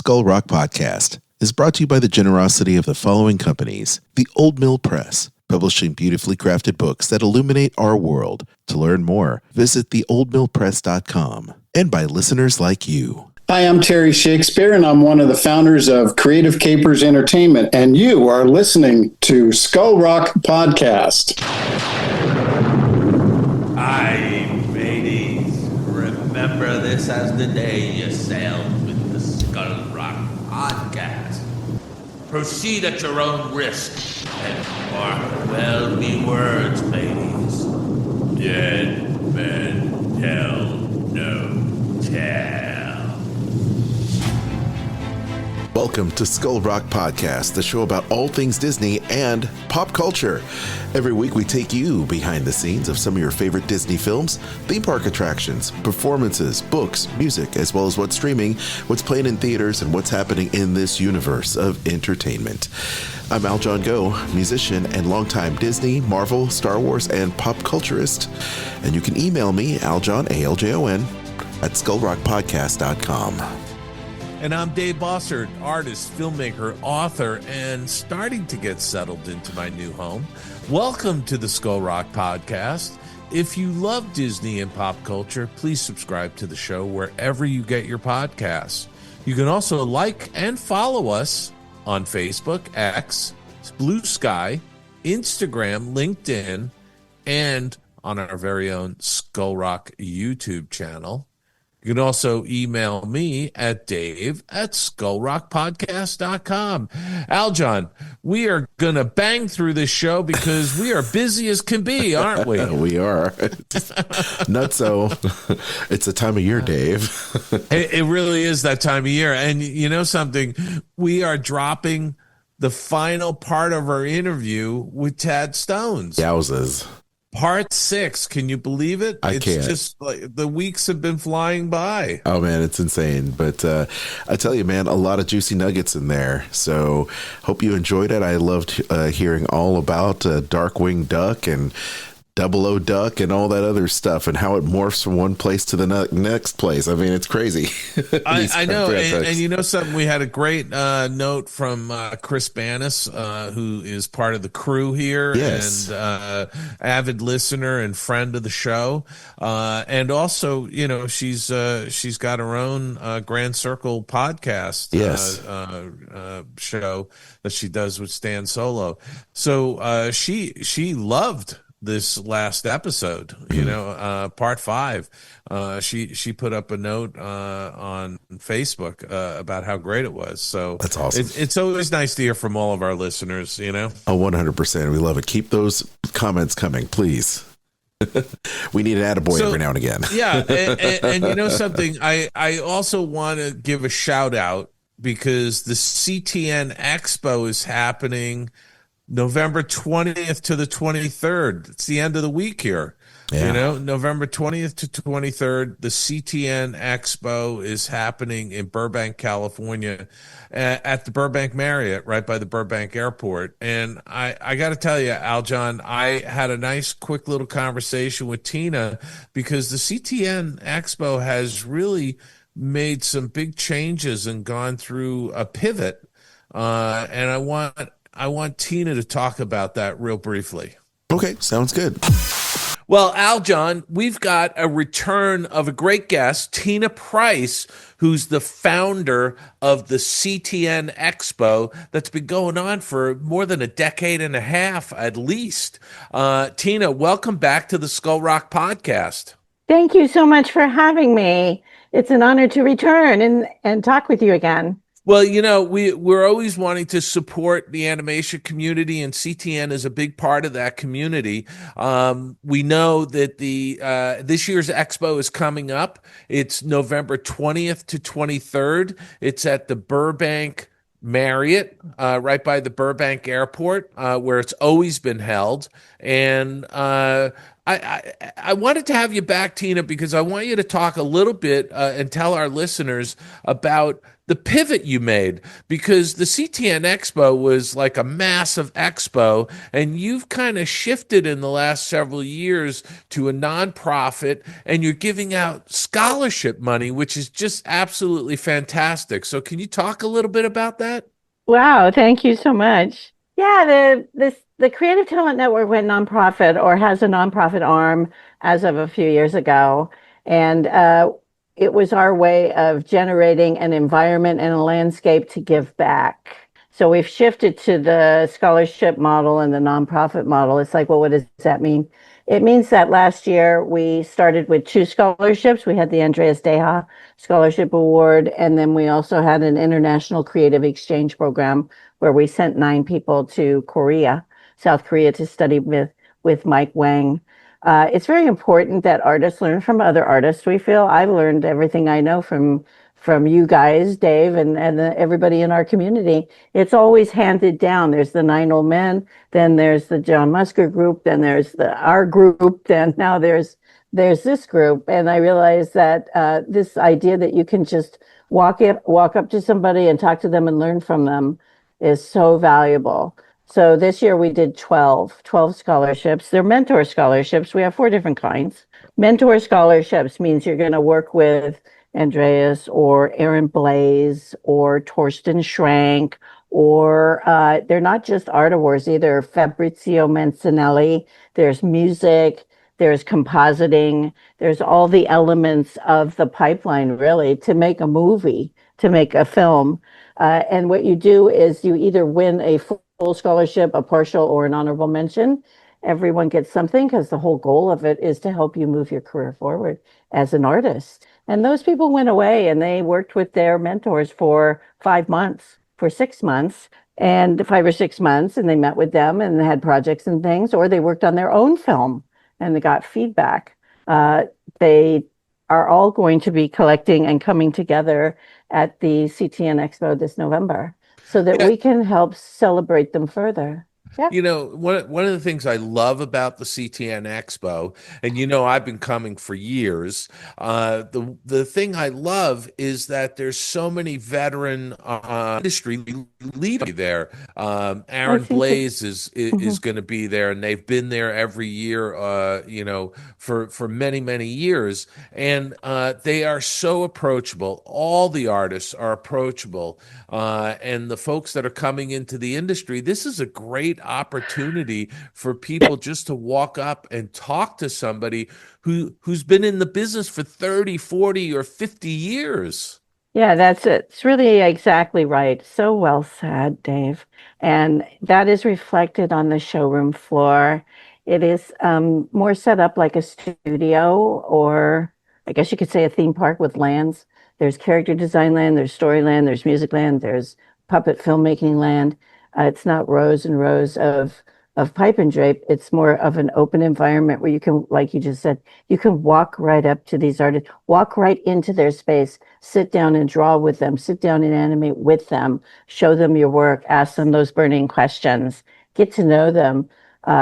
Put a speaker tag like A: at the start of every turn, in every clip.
A: Skull Rock Podcast is brought to you by the generosity of the following companies. The Old Mill Press, publishing beautifully crafted books that illuminate our world. To learn more, visit theoldmillpress.com. And by listeners like you.
B: Hi, I'm Terry Shakespeare, and I'm one of the founders of Creative Capers Entertainment, and you are listening to Skull Rock Podcast.
C: Aye, mateys, remember this as the day you sailed with the Skull Rock Podcast. Proceed at your own risk, and mark well me words, mateys. Dead men tell no tale.
A: Welcome to Skull Rock Podcast, the show about all things Disney and pop culture. Every week we take you behind the scenes of some of your favorite Disney films, theme park attractions, performances, books, music, as well as what's streaming, what's playing in theaters, and what's happening in this universe of entertainment. I'm Aljon, musician and longtime Disney, Marvel, Star Wars, and pop culturist. And you can email me, Aljon, A-L-J-O-N, at skullrockpodcast.com.
C: And I'm Dave Bossert, artist, filmmaker, author, and starting to get settled into my new home. Welcome to the Skull Rock Podcast. If you love Disney and pop culture, please subscribe to the show wherever you get your podcasts. You can also like and follow us on Facebook, X, Blue Sky, Instagram, LinkedIn, and on our very own Skull Rock YouTube channel. You can also email me at dave@skullrockpodcast.com. Aljon, we are going to bang through this show because we are busy as can be, aren't we?
A: We are. Not so. It's the time of year, Dave.
C: It really is that time of year. And you know something? We are dropping the final part of our interview with Tad Stones.
A: Yowzas.
C: Part 6. Can you believe it?
A: I can't.
C: It's just like the weeks have been flying by.
A: Oh, man, it's insane. But I tell you, man, a lot of juicy nuggets in there. So hope you enjoyed it. I loved hearing all about Darkwing Duck and Double O Duck and all that other stuff and how it morphs from one place to the next place. I mean, it's crazy.
C: I know. And you know something? We had a great note from Chris Banis, who is part of the crew here.
A: Yes.
C: And avid listener and friend of the show. And also, you know, she's got her own Grand Circle podcast show that she does with Stan Solo. So she loved this last episode, you know, part 5. She put up a note on Facebook about how great it was. So
A: that's awesome.
C: It's always nice to hear from all of our listeners, you know.
A: Oh, 100%. We love it. Keep those comments coming, please. We need an attaboy every now and again.
C: Yeah. And you know something? I also want to give a shout out because the CTN Expo is happening November 20th to the 23rd. It's the end of the week here. Yeah. You know, November 20th to 23rd, the CTN Expo is happening in Burbank, California, at the Burbank Marriott, right by the Burbank Airport. And I got to tell you, Aljon, I had a nice, quick little conversation with Tina because the CTN Expo has really made some big changes and gone through a pivot. And I want Tina to talk about that real briefly.
A: Okay, sounds good.
C: Well, Aljon, we've got a return of a great guest, Tina Price, who's the founder of the CTN Expo that's been going on for more than a decade and a half, at least. Tina, welcome back to the Skull Rock Podcast.
D: Thank you so much for having me. It's an honor to return and talk with you again.
C: Well, you know, we're always wanting to support the animation community, and CTN is a big part of that community. We know that this year's expo is coming up. It's November 20th to 23rd. It's at the Burbank Marriott, right by the Burbank Airport, where it's always been held. And I wanted to have you back, Tina, because I want you to talk a little bit and tell our listeners about the pivot you made, because the CTN Expo was like a massive expo, and you've kind of shifted in the last several years to a nonprofit, and you're giving out scholarship money, which is just absolutely fantastic. So can you talk a little bit about that?
D: Wow, thank you so much. Yeah, the Creative Talent Network went nonprofit or has a nonprofit arm as of a few years ago, and it was our way of generating an environment and a landscape to give back. So we've shifted to the scholarship model and the nonprofit model. It's like, well, what does that mean? It means that last year we started with two scholarships. We had the Andreas Deha Scholarship Award, and then we also had an international creative exchange program where we sent 9 people to Korea, South Korea, to study with Mike Wang. It's very important that artists learn from other artists. We feel I've learned everything I know from you guys, Dave, and everybody in our community. It's always handed down. There's the 9 Old Men, then there's the John Musker group, then there's our group, then now there's this group. And I realized that this idea that you can just walk up to somebody and talk to them and learn from them is so valuable. So this year we did 12 scholarships. They're mentor scholarships. We have 4 different kinds. Mentor scholarships means you're going to work with Andreas or Aaron Blaze or Torsten Schrank, or they're not just art awards either. Fabrizio Mancinelli, there's music, there's compositing, there's all the elements of the pipeline really to make a movie, to make a film. And what you do is you either win a full scholarship, a partial, or an honorable mention. Everyone gets something because the whole goal of it is to help you move your career forward as an artist. And those people went away and they worked with their mentors for 5 months, for 6 months, and 5 or 6 months, and they met with them and they had projects and things, or they worked on their own film and they got feedback. They are all going to be collecting and coming together at the CTN Expo this November so that we can help celebrate them further. Yeah.
C: One of the things I love about the CTN Expo, and I've been coming for years. The thing I love is that there's so many veteran industry leaders there. Aaron Blaze is going to be there, and they've been there every year. For many years, and they are so approachable. All the artists are approachable, and the folks that are coming into the industry. This is a great opportunity for people just to walk up and talk to somebody who's been in the business for 30, 40, or 50 years.
D: Yeah, that's it. It's really exactly right. So well said, Dave. And that is reflected on the showroom floor. It is more set up like a studio, or I guess you could say a theme park with lands. There's character design land, there's story land, there's music land, there's puppet filmmaking land. It's not rows and rows of pipe and drape. It's more of an open environment where you can, like you just said, you can walk right up to these artists, walk right into their space, sit down and draw with them, sit down and animate with them, show them your work, ask them those burning questions, get to know them,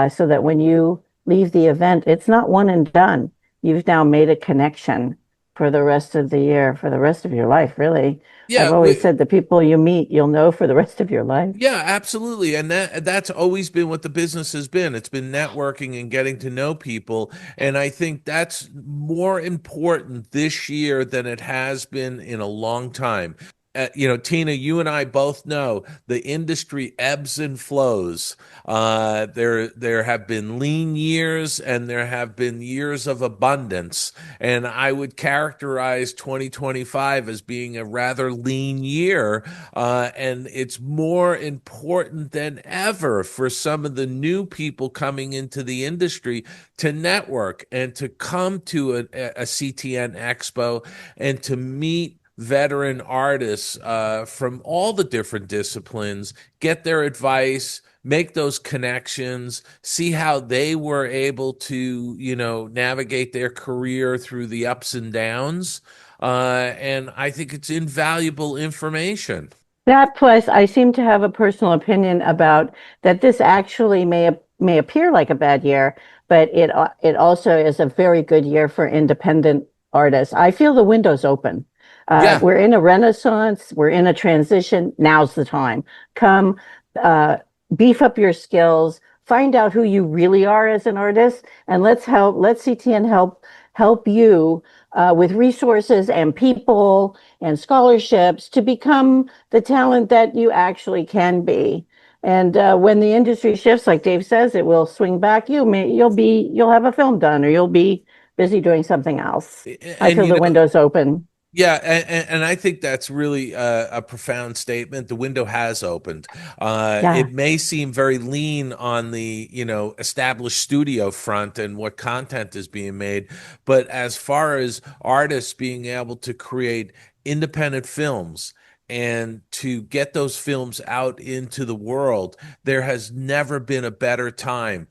D: so that when you leave the event, it's not one and done. You've now made a connection for the rest of the year, for the rest of your life, really.
C: Yeah,
D: I've always said the people you meet, you'll know for the rest of your life.
C: Yeah, absolutely. And that's always been what the business has been. It's been networking and getting to know people. And I think that's more important this year than it has been in a long time. Tina, you and I both know the industry ebbs and flows. There have been lean years and there have been years of abundance. And I would characterize 2025 as being a rather lean year. And it's more important than ever for some of the new people coming into the industry to network and to come to a CTN Expo and to meet veteran artists from all the different disciplines, get their advice, make those connections, see how they were able to, navigate their career through the ups and downs. And I think it's invaluable information.
D: That plus, I seem to have a personal opinion about that this actually may may appear like a bad year, but it also is a very good year for independent artists. I feel the window's open.
C: Yeah.
D: We're in a renaissance. We're in a transition. Now's the time. Come, uh, beef up your skills. Find out who you really are as an artist, and let CTN help you with resources and people and scholarships to become the talent that you actually can be. And when the industry shifts, like Dave says, it will swing back. You'll have a film done, or you'll be busy doing something else. I
C: And
D: feel the window's open.
C: yeah, and I think that's really a profound statement. The window has opened.
D: Yeah.
C: It may seem very lean on the, established studio front and what content is being made, but as far as artists being able to create independent films and to get those films out into the world, there has never been a better time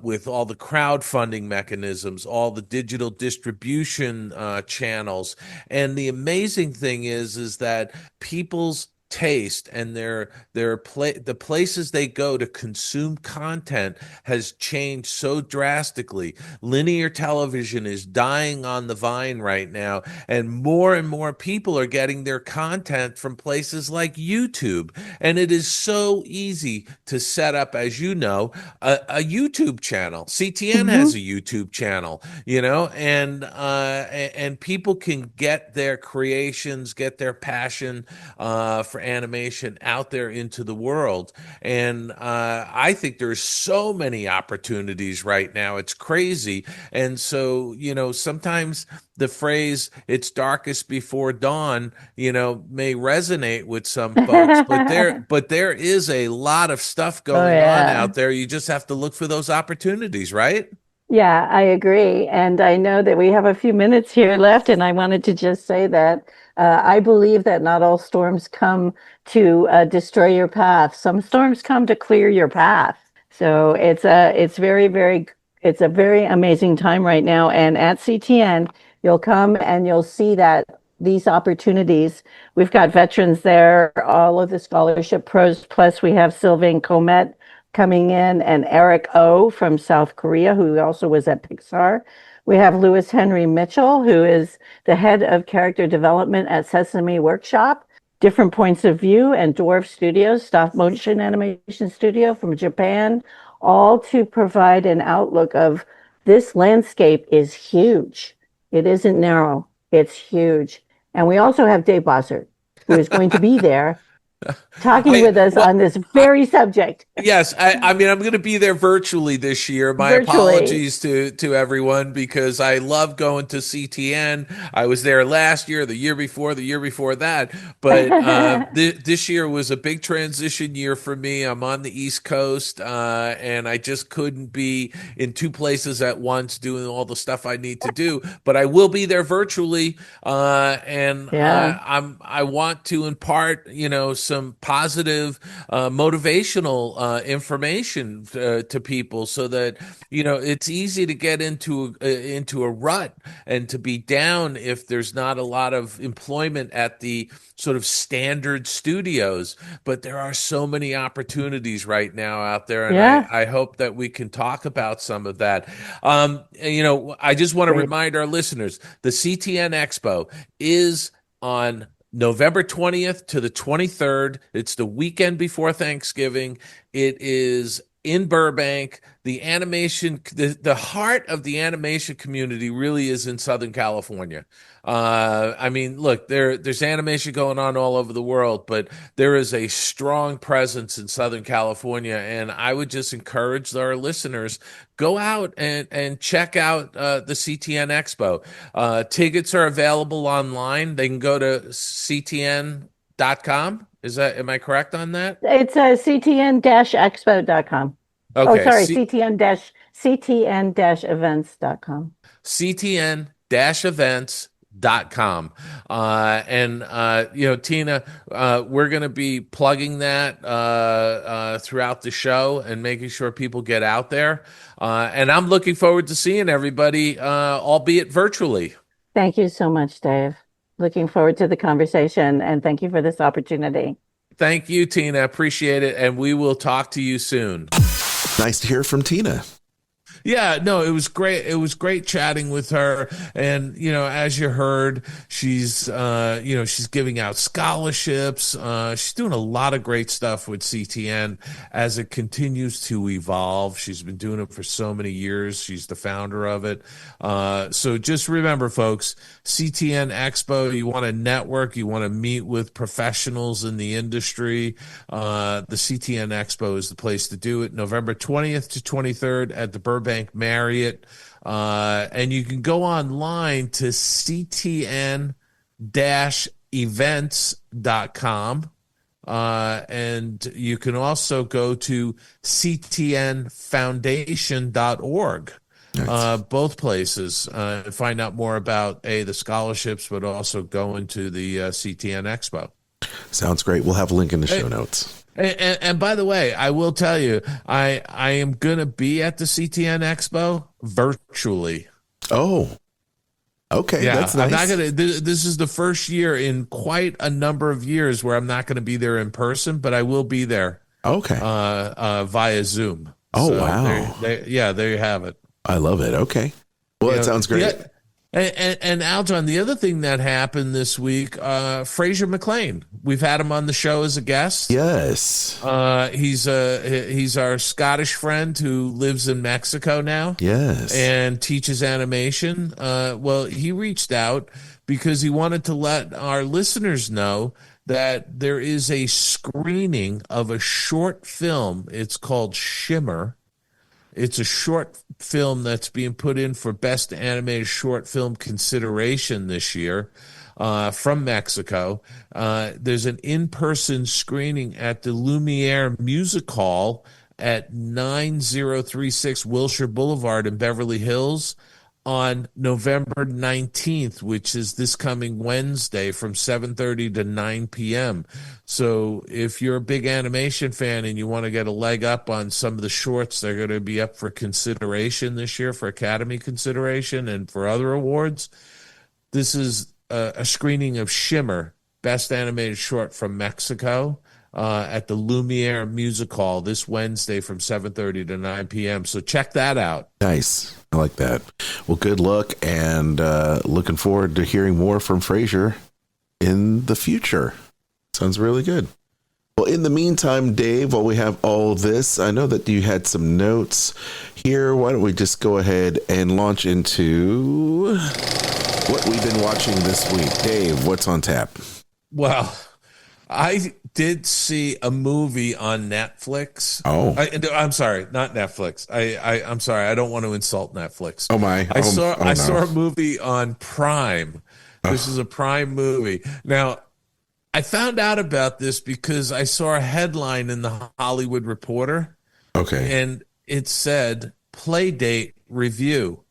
C: with all the crowdfunding mechanisms, all the digital distribution channels. And the amazing thing is that people's taste and the places they go to consume content has changed so drastically. Linear television is dying on the vine right now, and more people are getting their content from places like YouTube. And it is so easy to set up, as you know, a YouTube channel. CTN has
D: Hmm.
C: a YouTube channel, and people can get their creations, get their passion for animation out there into the world. And I think there's so many opportunities right now. It's crazy. And so, sometimes the phrase "it's darkest before dawn," may resonate with some folks, but there is a lot of stuff
D: Oh
C: going on
D: yeah.
C: out there. You just have to look for those opportunities, right?
D: Yeah, I agree. And I know that we have a few minutes here left, and I wanted to just say that I believe that not all storms come to destroy your path. Some storms come to clear your path. So it's a very amazing time right now. And at CTN, you'll come and you'll see that these opportunities. We've got veterans there, all of the scholarship pros, plus we have Sylvain Comet coming in, and Eric O from South Korea, who also was at Pixar. We have Lewis Henry Mitchell, who is the head of character development at Sesame Workshop, Different Points of View, and Dwarf Studios, stop motion animation studio from Japan, all to provide an outlook of this landscape is huge. It isn't narrow, it's huge. And we also have Dave Bossert, who is going to be there talking with us on this very subject.
C: Yes, I mean, I'm going to be there virtually this year. My
D: Virtually.
C: apologies to everyone, because I love going to CTN. I was there last year, the year before that. But this year was a big transition year for me. I'm on the East Coast, and I just couldn't be in two places at once doing all the stuff I need to do. But I will be there virtually, and
D: Yeah.
C: I want to impart, some positive, motivational information to people, so that it's easy to get into a rut and to be down if there's not a lot of employment at the sort of standard studios. But there are so many opportunities right now out there, and
D: Yeah.
C: I hope that we can talk about some of that. I just want to
D: Great.
C: remind our listeners, the CTN Expo is on November 20th to the 23rd. It's the weekend before Thanksgiving. It is in Burbank. The heart of the animation community really is in Southern California. I mean, look, there's animation going on all over the world, but there is a strong presence in Southern California, and I would just encourage our listeners, go out and check out the CTN Expo. Tickets are available online. They can go to ctn.com. Am I correct on that?
D: It's ctn-expo.com. Oh,
C: Okay,
D: sorry, ctn-events.com.
C: ctn-events.com. Tina, we're going to be plugging that throughout the show and making sure people get out there. And I'm looking forward to seeing everybody, albeit virtually.
D: Thank you so much, Dave. Looking forward to the conversation, and thank you for this opportunity.
C: Thank you, Tina. Appreciate it. And we will talk to you soon.
A: Nice to hear from Tina.
C: Yeah, no, it was great. It was great chatting with her. And, as you heard, she's giving out scholarships. She's doing a lot of great stuff with CTN as it continues to evolve. She's been doing it for so many years. She's the founder of it. So just remember, folks, CTN Expo, you want to network, you want to meet with professionals in the industry. The CTN Expo is the place to do it. November 20th to 23rd at the Burbank Marriott. And you can go online to ctn-events.com. And you can also go to ctnfoundation.org. Nice. Both places, find out more about the scholarships, but also go into the CTN Expo.
A: Sounds great. We'll have a link in the show notes.
C: And by the way, I will tell you, I am going to be at the CTN Expo virtually.
A: Oh, okay.
C: Yeah,
A: that's nice.
C: I'm not going to. This is the first year in quite a number of years where I'm not going to be there in person, but I will be there.
A: Okay.
C: Via Zoom.
A: Oh,
C: so
A: wow.
C: there you have it.
A: I love it. Okay. Well, that sounds great.
C: Yeah. And Aljon, the other thing that happened this week, Fraser McLean, we've had him on the show as a guest.
A: Yes.
C: He's our Scottish friend who lives in Mexico now.
A: Yes.
C: And teaches animation. Well, he reached out because he wanted to let our listeners know that there is a screening of a short film. It's called Shimmer. It's a short film that's being put in for Best Animated Short Film consideration this year from Mexico. There's an in-person screening at the Lumiere Music Hall at 9036 Wilshire Boulevard in Beverly Hills on November 19th, which is this coming Wednesday from 7:30 to 9 p.m. So if you're a big animation fan and you want to get a leg up on some of the shorts, they're going to be up for consideration this year for Academy consideration and for other awards. This is a screening of Shimmer, Best Animated Short from Mexico, at the Lumiere Music Hall this Wednesday from 7:30 to 9 p.m. So check that out.
A: Nice. I like that. Well, good luck, and looking forward to hearing more from Fraser in the future. Sounds really good. Well, in the meantime, Dave, while we have all this, I know that you had some notes here. Why don't we just go ahead and launch into what we've been watching this week. Dave, what's on tap?
C: Well, I did see a movie on Netflix.
A: Oh,
C: I'm sorry, not Netflix. I'm sorry. I don't want to insult Netflix.
A: Oh my!
C: I saw a movie on Prime. This is a Prime movie. Now, I found out about this because I saw a headline in the Hollywood Reporter.
A: Okay,
C: and it said Playdate review: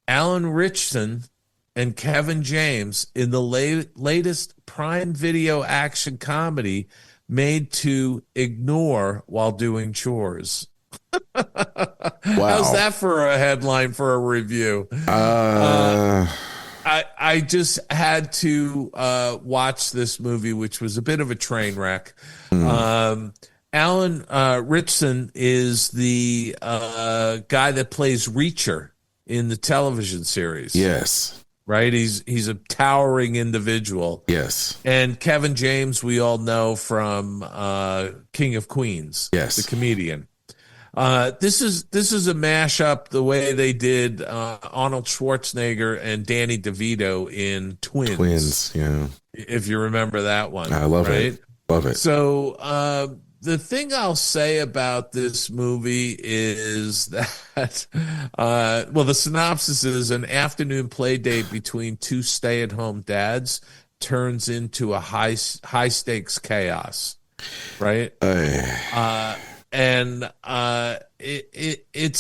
C: Alan Ritchson and Kevin James in the latest Prime Video action comedy made to ignore while doing chores. Wow. How's that for a headline for a review? I just had to watch this movie, which was a bit of a train wreck. Alan Ritchson is the guy that plays Reacher in the television series.
A: Yes.
C: Right? He's a towering individual.
A: Yes.
C: And Kevin James, we all know from King of Queens.
A: Yes.
C: The comedian. This is a mashup the way they did Arnold Schwarzenegger and Danny DeVito in Twins.
A: Twins, yeah.
C: If you remember that one.
A: I love it. Love it.
C: So the thing I'll say about this movie is that, the synopsis is an afternoon play date between two stay-at-home dads turns into a high-stakes chaos, right? It's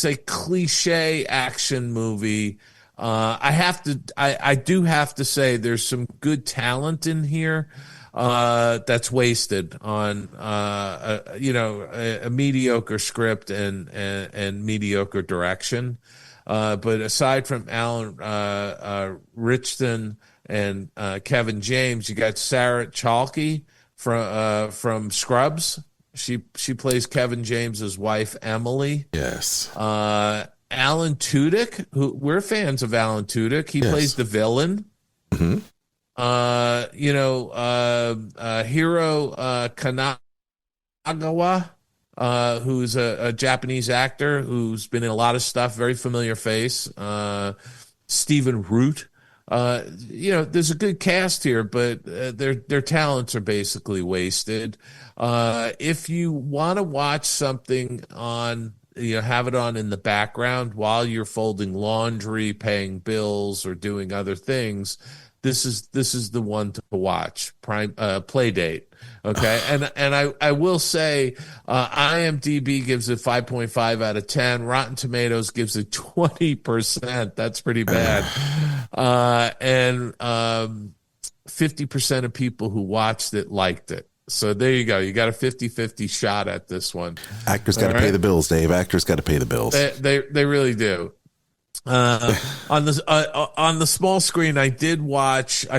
C: a cliche action movie. I do have to say there's some good talent in here. That's wasted on a mediocre script and mediocre direction. But aside from Alan Ritchson and Kevin James, you got Sarah Chalke from Scrubs. She plays Kevin James's wife, Emily.
A: Yes.
C: Alan Tudyk, who we're fans of Alan Tudyk. He
A: Yes.
C: plays the villain.
A: Mm-hmm.
C: Hiro Kanagawa, who's a Japanese actor who's been in a lot of stuff, very familiar face. Stephen Root. There's a good cast here, but their talents are basically wasted. If you want to watch something on, have it on in the background while you're folding laundry, paying bills, or doing other things, this is the one to watch. Playdate. Okay. And I will say, IMDb gives it 5.5 out of 10. Rotten Tomatoes gives it 20%. That's pretty bad. And 50% of people who watched it liked it. So there you go. You got a 50-50 shot at this one.
A: Actors got to pay the bills, Dave. Actors got to pay the bills.
C: They really do. On the small screen, I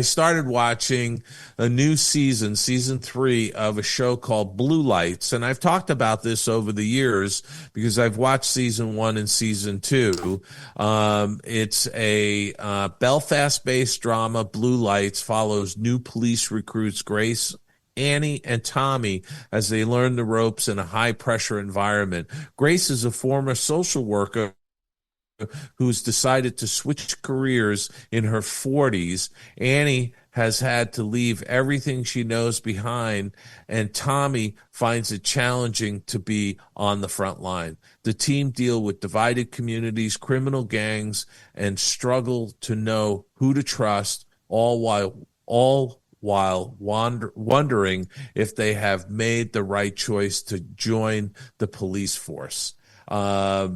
C: started watching a new season 3 of a show called Blue Lights. And I've talked about this over the years because I've watched season 1 and season 2. It's a Belfast-based drama. Blue Lights follows new police recruits Grace, Annie, and Tommy as they learn the ropes in a high-pressure environment. Grace is a former social worker who's decided to switch careers in her 40s. Annie has had to leave everything she knows behind, and Tommy finds it challenging to be on the front line. The team deal with divided communities, criminal gangs, and struggle to know who to trust, all while wondering if they have made the right choice to join the police force. I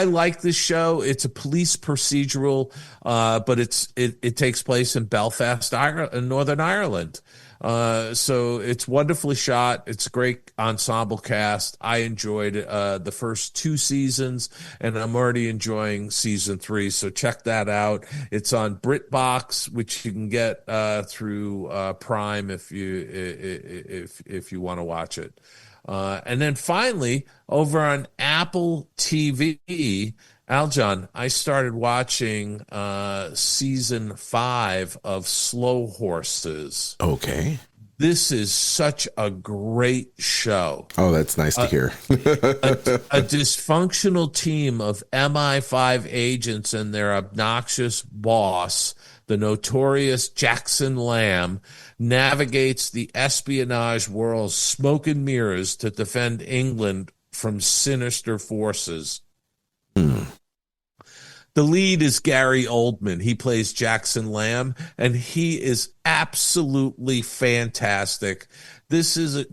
C: like this show. It's a police procedural, but it takes place in Belfast, Northern Ireland. So it's wonderfully shot. It's a great ensemble cast. I enjoyed the first 2 seasons, and I'm already enjoying season 3. So check that out. It's on BritBox, which you can get through Prime if you want to watch it. And then finally, over on Apple TV, Aljon, I started watching season 5 of Slow Horses.
A: Okay.
C: This is such a great show.
A: Oh, that's nice to hear.
C: A dysfunctional team of MI5 agents and their obnoxious boss, the notorious Jackson Lamb, navigates the espionage world's smoke and mirrors to defend England from sinister forces. The lead is Gary Oldman. He plays Jackson Lamb, and he is absolutely fantastic. This is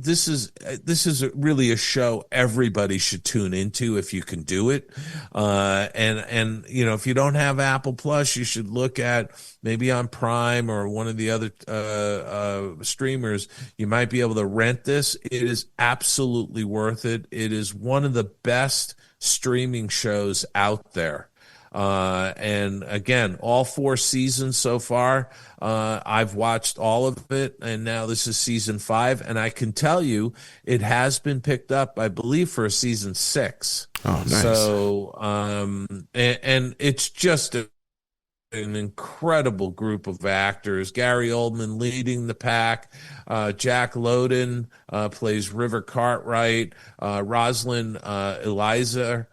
C: really a show everybody should tune into if you can do it. And if you don't have Apple Plus, you should look at maybe on Prime or one of the other streamers. You might be able to rent this. It is absolutely worth it. It is one of the best streaming shows out there. And again, all 4 seasons so far. I've watched all of it, and now this is season 5, and I can tell you it has been picked up, I believe, for a season 6.
A: Oh, nice. So,
C: and it's just an incredible group of actors. Gary Oldman leading the pack. Jack Lowden plays River Cartwright. Rosalind Eliza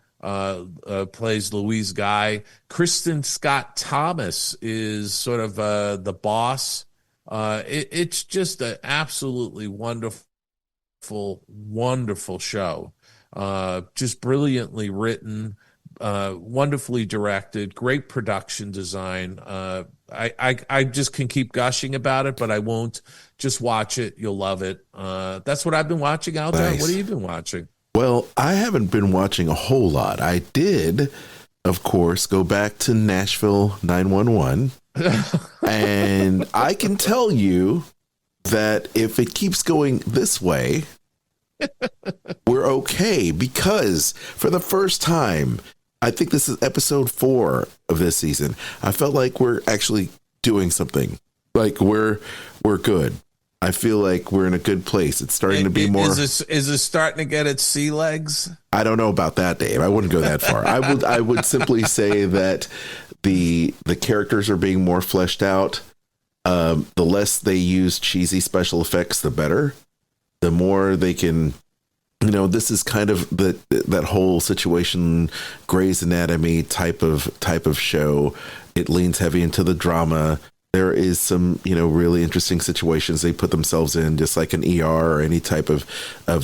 C: plays Louise Guy. Kristen Scott Thomas is sort of the boss. It's just an absolutely wonderful show. Just brilliantly written, wonderfully directed, great production design. I just can keep gushing about it, but I won't. Just watch it. You'll love it. That's what I've been watching, Aljon.
A: Nice.
C: What have you been watching?
A: Well, I haven't been watching a whole lot. I did, of course, go back to Nashville 911. And I can tell you that if it keeps going this way, we're okay. Because for the first time, I think this is episode 4 of this season, I felt like we're actually doing something. Like we're good. I feel like we're in a good place. It's starting to be more.
C: Is it starting to get its sea legs?
A: I don't know about that, Dave. I wouldn't go that far. I would simply say that the characters are being more fleshed out. The less they use cheesy special effects, the better. The more they can. This is kind of that whole situation, Grey's Anatomy type of show. It leans heavy into the drama. There is some, really interesting situations they put themselves in, just like an ER or any type of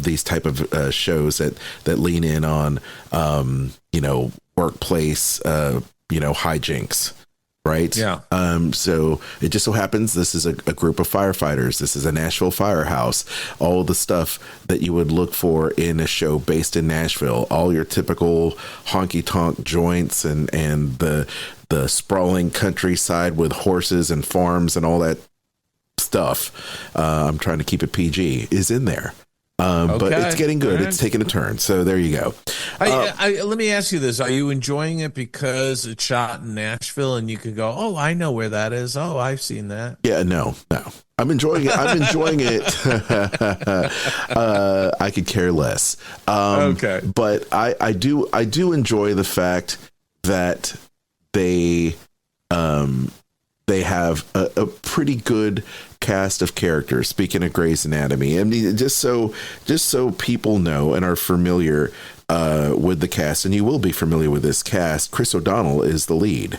A: these type of shows that lean in on, workplace, hijinks. Right.
C: Yeah.
A: So it just so happens this is a group of firefighters. This is a Nashville firehouse. All the stuff that you would look for in a show based in Nashville. All your typical honky tonk joints and the sprawling countryside with horses and farms and all that stuff. I'm trying to keep it PG is in there. But it's getting good. Right. It's taking a turn. So there you go.
C: Let me ask you this. Are you enjoying it because it's shot in Nashville and you can go, oh, I know where that is. Oh, I've seen that.
A: Yeah, no. I'm enjoying it. I'm enjoying it. I could care less.
C: Okay.
A: But I do enjoy the fact that they have a pretty good cast of characters. Speaking of Grey's Anatomy, I mean, just so people know and are familiar with the cast, and you will be familiar with this cast. Chris O'Donnell is the lead,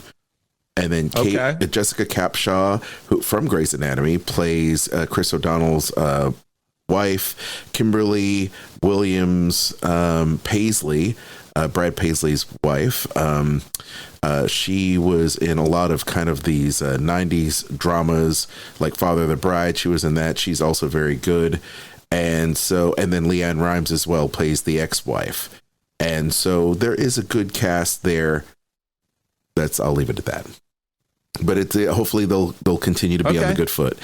A: and then Jessica Capshaw, who from Grey's Anatomy, plays Chris O'Donnell's wife, Kimberly Williams Paisley, Brad Paisley's wife. She was in a lot of kind of these 90s dramas like Father of the Bride. She was in that. She's also very good. And then Leanne Rimes as well plays the ex-wife. And so there is a good cast there. I'll leave it at that. But hopefully they'll continue to be on the good foot.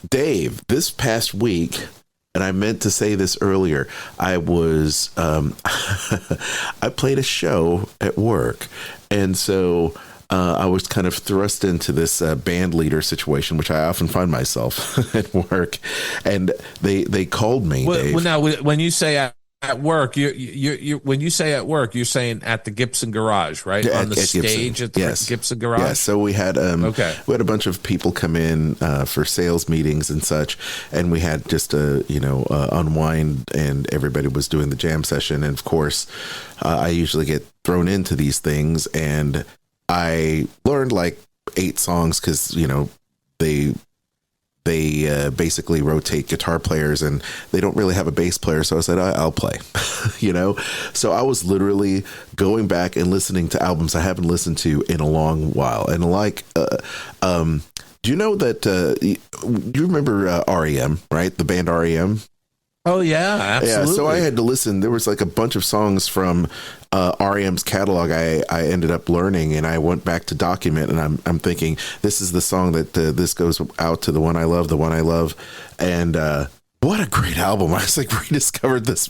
A: Dave, this past week, and I meant to say this earlier, I was I played a show at work, and so I was kind of thrust into this band leader situation, which I often find myself at work. And they called me.
C: Well, now, when you say at work, you when you say at work, you're saying at the Gibson Garage, right? On the stage at the Gibson Garage.
A: Yes. So we had we had a bunch of people come in for sales meetings and such, and we had just a unwind, and everybody was doing the jam session. And of course, I usually get thrown into these things, and I learned like 8 songs because they basically rotate guitar players and they don't really have a bass player. So I said, I'll play, so I was literally going back and listening to albums I haven't listened to in a long while. And do you know that, do you remember REM, right? The band REM?
C: Oh yeah, absolutely.
A: Yeah, so I had to listen. There was like a bunch of songs from REM's catalog I ended up learning, and I went back to document, and I'm thinking, this is the song that this goes out to, the one I love, and what a great album. I was like rediscovered this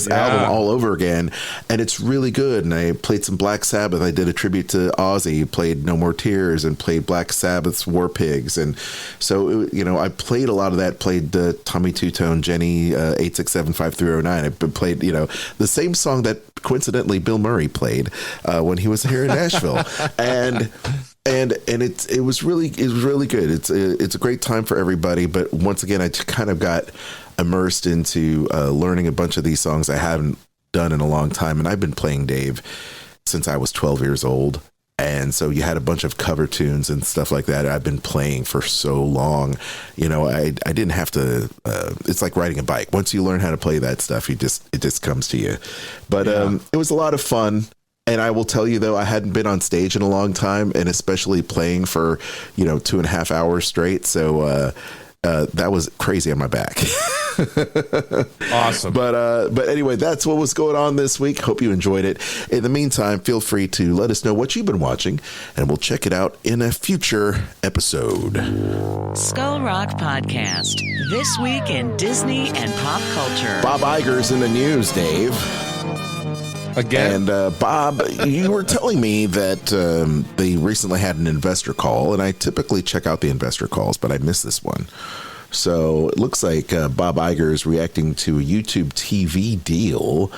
A: album all over again, and it's really good. And I played some Black Sabbath. I did a tribute to Ozzy, played No More Tears, and played Black Sabbath's War Pigs. And so, I played a lot of that, played the Tommy Two-Tone, Jenny 8675309. I played, the same song that coincidentally Bill Murray played when he was here in Nashville. And it was really good. It's a great time for everybody. But once again, I kind of got immersed into learning a bunch of these songs I haven't done in a long time. And I've been playing Dave since I was 12 years old. And so you had a bunch of cover tunes and stuff like that I've been playing for so long. I didn't have to, it's like riding a bike. Once you learn how to play that stuff, it just comes to you. But it was a lot of fun. And I will tell you, though, I hadn't been on stage in a long time, and especially playing for, 2.5 hours straight. So that was crazy on my back.
C: Awesome.
A: But anyway, that's what was going on this week. Hope you enjoyed it. In the meantime, feel free to let us know what you've been watching, and we'll check it out in a future episode.
E: Skull Rock Podcast. This week in Disney and pop culture.
A: Bob Iger's in the news, Dave.
C: Again?
A: And Bob, you were telling me that they recently had an investor call, and I typically check out the investor calls, but I missed this one. So it looks like Bob Iger is reacting to a YouTube TV deal.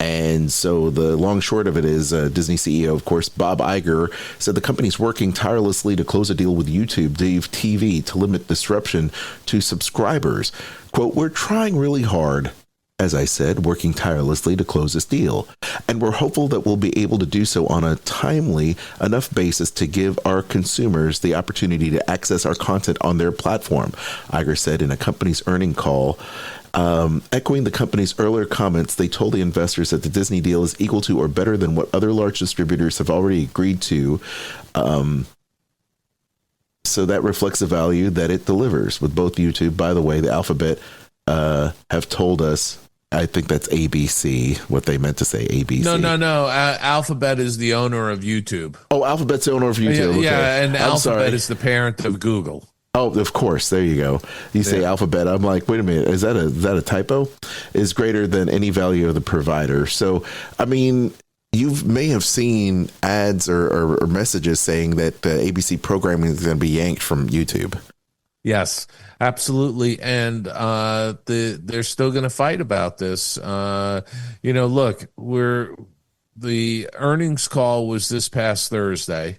A: And so the long short of it is Disney CEO, of course, Bob Iger, said the company's working tirelessly to close a deal with YouTube TV to limit disruption to subscribers. Quote, we're trying really hard, as I said, working tirelessly to close this deal. And we're hopeful that we'll be able to do so on a timely enough basis to give our consumers the opportunity to access our content on their platform, Iger said in a company's earnings call. Echoing the company's earlier comments, they told the investors that the Disney deal is equal to or better than what other large distributors have already agreed to. So that reflects the value that it delivers with both YouTube. By the way, the Alphabet have told us, I think that's ABC, what they meant to say, ABC.
C: No. Alphabet is the owner of YouTube.
A: Oh, Alphabet's the owner of YouTube.
C: Yeah,
A: okay.
C: and Alphabet is the parent of Google.
A: Oh, of course. There you go. You say Alphabet. I'm like, wait a minute. Is that a typo? Is greater than any value of the provider. So, I mean, you may have seen ads or messages saying that ABC programming is going to be yanked from YouTube.
C: Yes, absolutely. And they're still going to fight about this. Look, the earnings call was this past Thursday.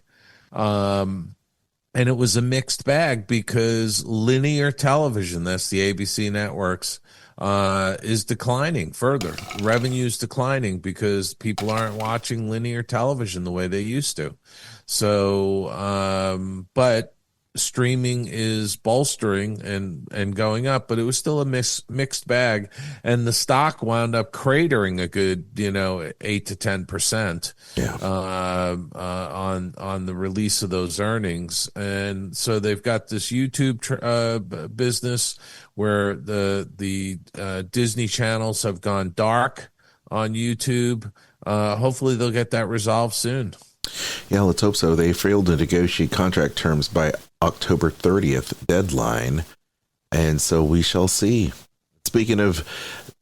C: And it was a mixed bag because linear television, that's the ABC networks, is declining further. Revenue's declining because people aren't watching linear television the way they used to. So, but streaming is bolstering and going up, but it was still a mixed bag, and the stock wound up cratering a good 8 to 10% on the release of those earnings. And so they've got this YouTube business where the Disney channels have gone dark on YouTube. Hopefully they'll get that resolved soon.
A: Yeah, let's hope so. They failed to negotiate contract terms by October 30th deadline, and so we shall see. Speaking of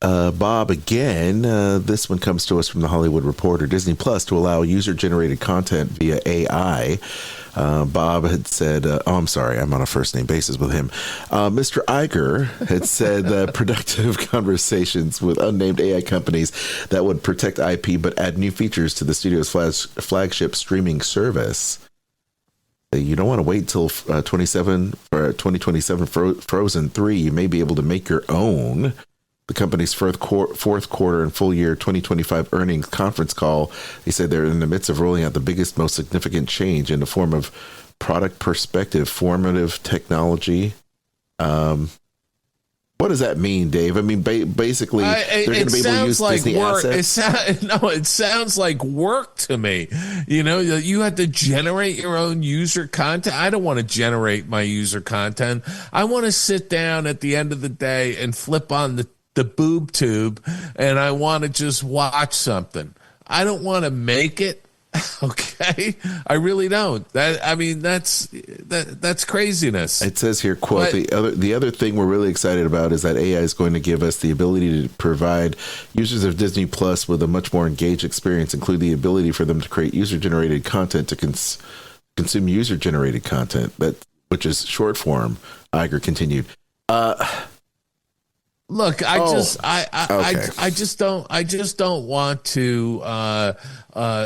A: Bob again, this one comes to us from the Hollywood Reporter. Disney Plus to allow user-generated content via AI. Bob had said, I'm sorry, I'm on a first-name basis with him. Mr. Iger had said productive conversations with unnamed AI companies that would protect IP but add new features to the studio's flagship streaming service. You don't want to wait till 2027 Frozen 3. You may be able to make your own. The company's fourth quarter and full year 2025 earnings conference call, they said they're in the midst of rolling out the biggest, most significant change in the form of product perspective, formative technology. What does that mean, Dave? I mean, basically, they're going to be able to use
C: like
A: Disney
C: work.
A: assets.
C: It sounds like work to me. You have to generate your own user content. I don't want to generate my user content. I want to sit down at the end of the day and flip on the boob tube, and I want to just watch something. I don't want to make it. Okay, I really don't. That's craziness.
A: It says here, quote, the other thing we're really excited about is that AI is going to give us the ability to provide users of Disney Plus with a much more engaged experience, including the ability for them to create user-generated content to consume user-generated content, which is short form. Iger continued.
C: Look, I just don't want to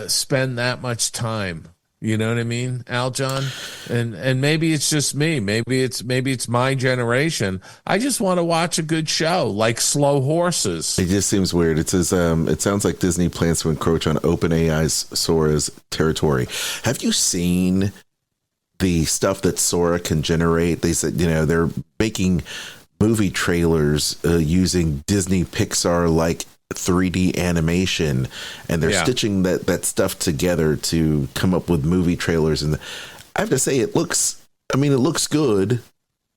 C: spend that much time. You know what I mean, Aljon? And maybe it's just me. Maybe it's my generation. I just want to watch a good show, like Slow Horses.
A: It just seems weird. It says it sounds like Disney plans to encroach on OpenAI's Sora's territory. Have you seen the stuff that Sora can generate? They said, they're making movie trailers using Disney Pixar like 3D animation, and they're stitching that stuff together to come up with movie trailers. And I have to say, it looks good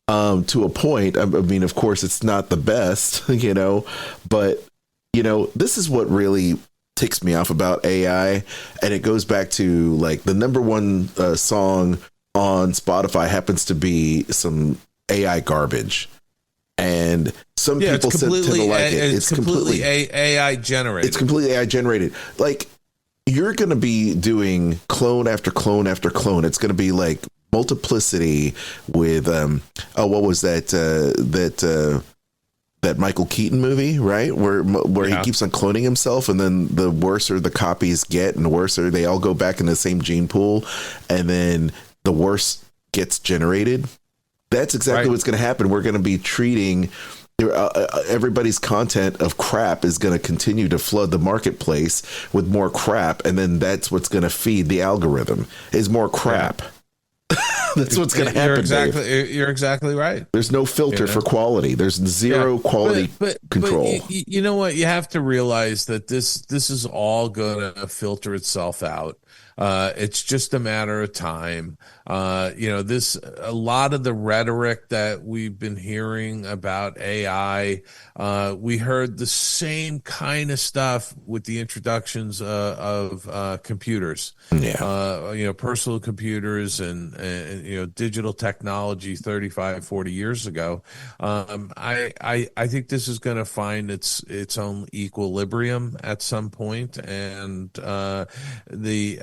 A: to a point. I mean, of course, it's not the best, but this is what really ticks me off about AI, and it goes back to like the number one song on Spotify happens to be some AI garbage. And some people tend to like it.
C: It's completely AI generated.
A: It's completely AI generated. Like, you're going to be doing clone after clone after clone. It's going to be like multiplicity with what was that Michael Keaton movie, right? Where he keeps on cloning himself, and then the worser the copies get, and the worser they all go back in the same gene pool, and then the worse gets generated. That's exactly what's going to happen. We're going to be treating everybody's content of crap is going to continue to flood the marketplace with more crap, and then that's what's going to feed the algorithm is more crap. That's what's going to happen.
C: You're exactly right.
A: There's no filter for quality. There's zero quality control.
C: But you know what? You have to realize that this is all going to filter itself out. It's just a matter of time. A lot of the rhetoric that we've been hearing about AI, we heard the same kind of stuff with the introductions of computers. Personal computers and digital technology 35, 40 years ago. I think this is going to find its own equilibrium at some point, and the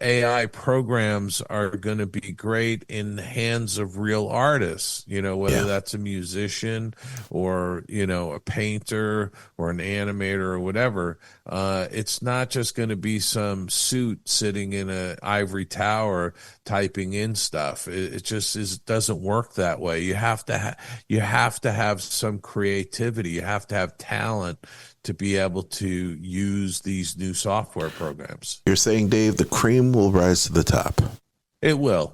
C: AI programs are going to be great in the hands of real artists, whether that's a musician or, a painter or an animator or whatever. It's not just going to be some suit sitting in an ivory tower typing in stuff. It just doesn't work that way. You have to have some creativity. You have to have talent to be able to use these new software programs.
A: You're saying, Dave, the cream will rise to the top.
C: It will.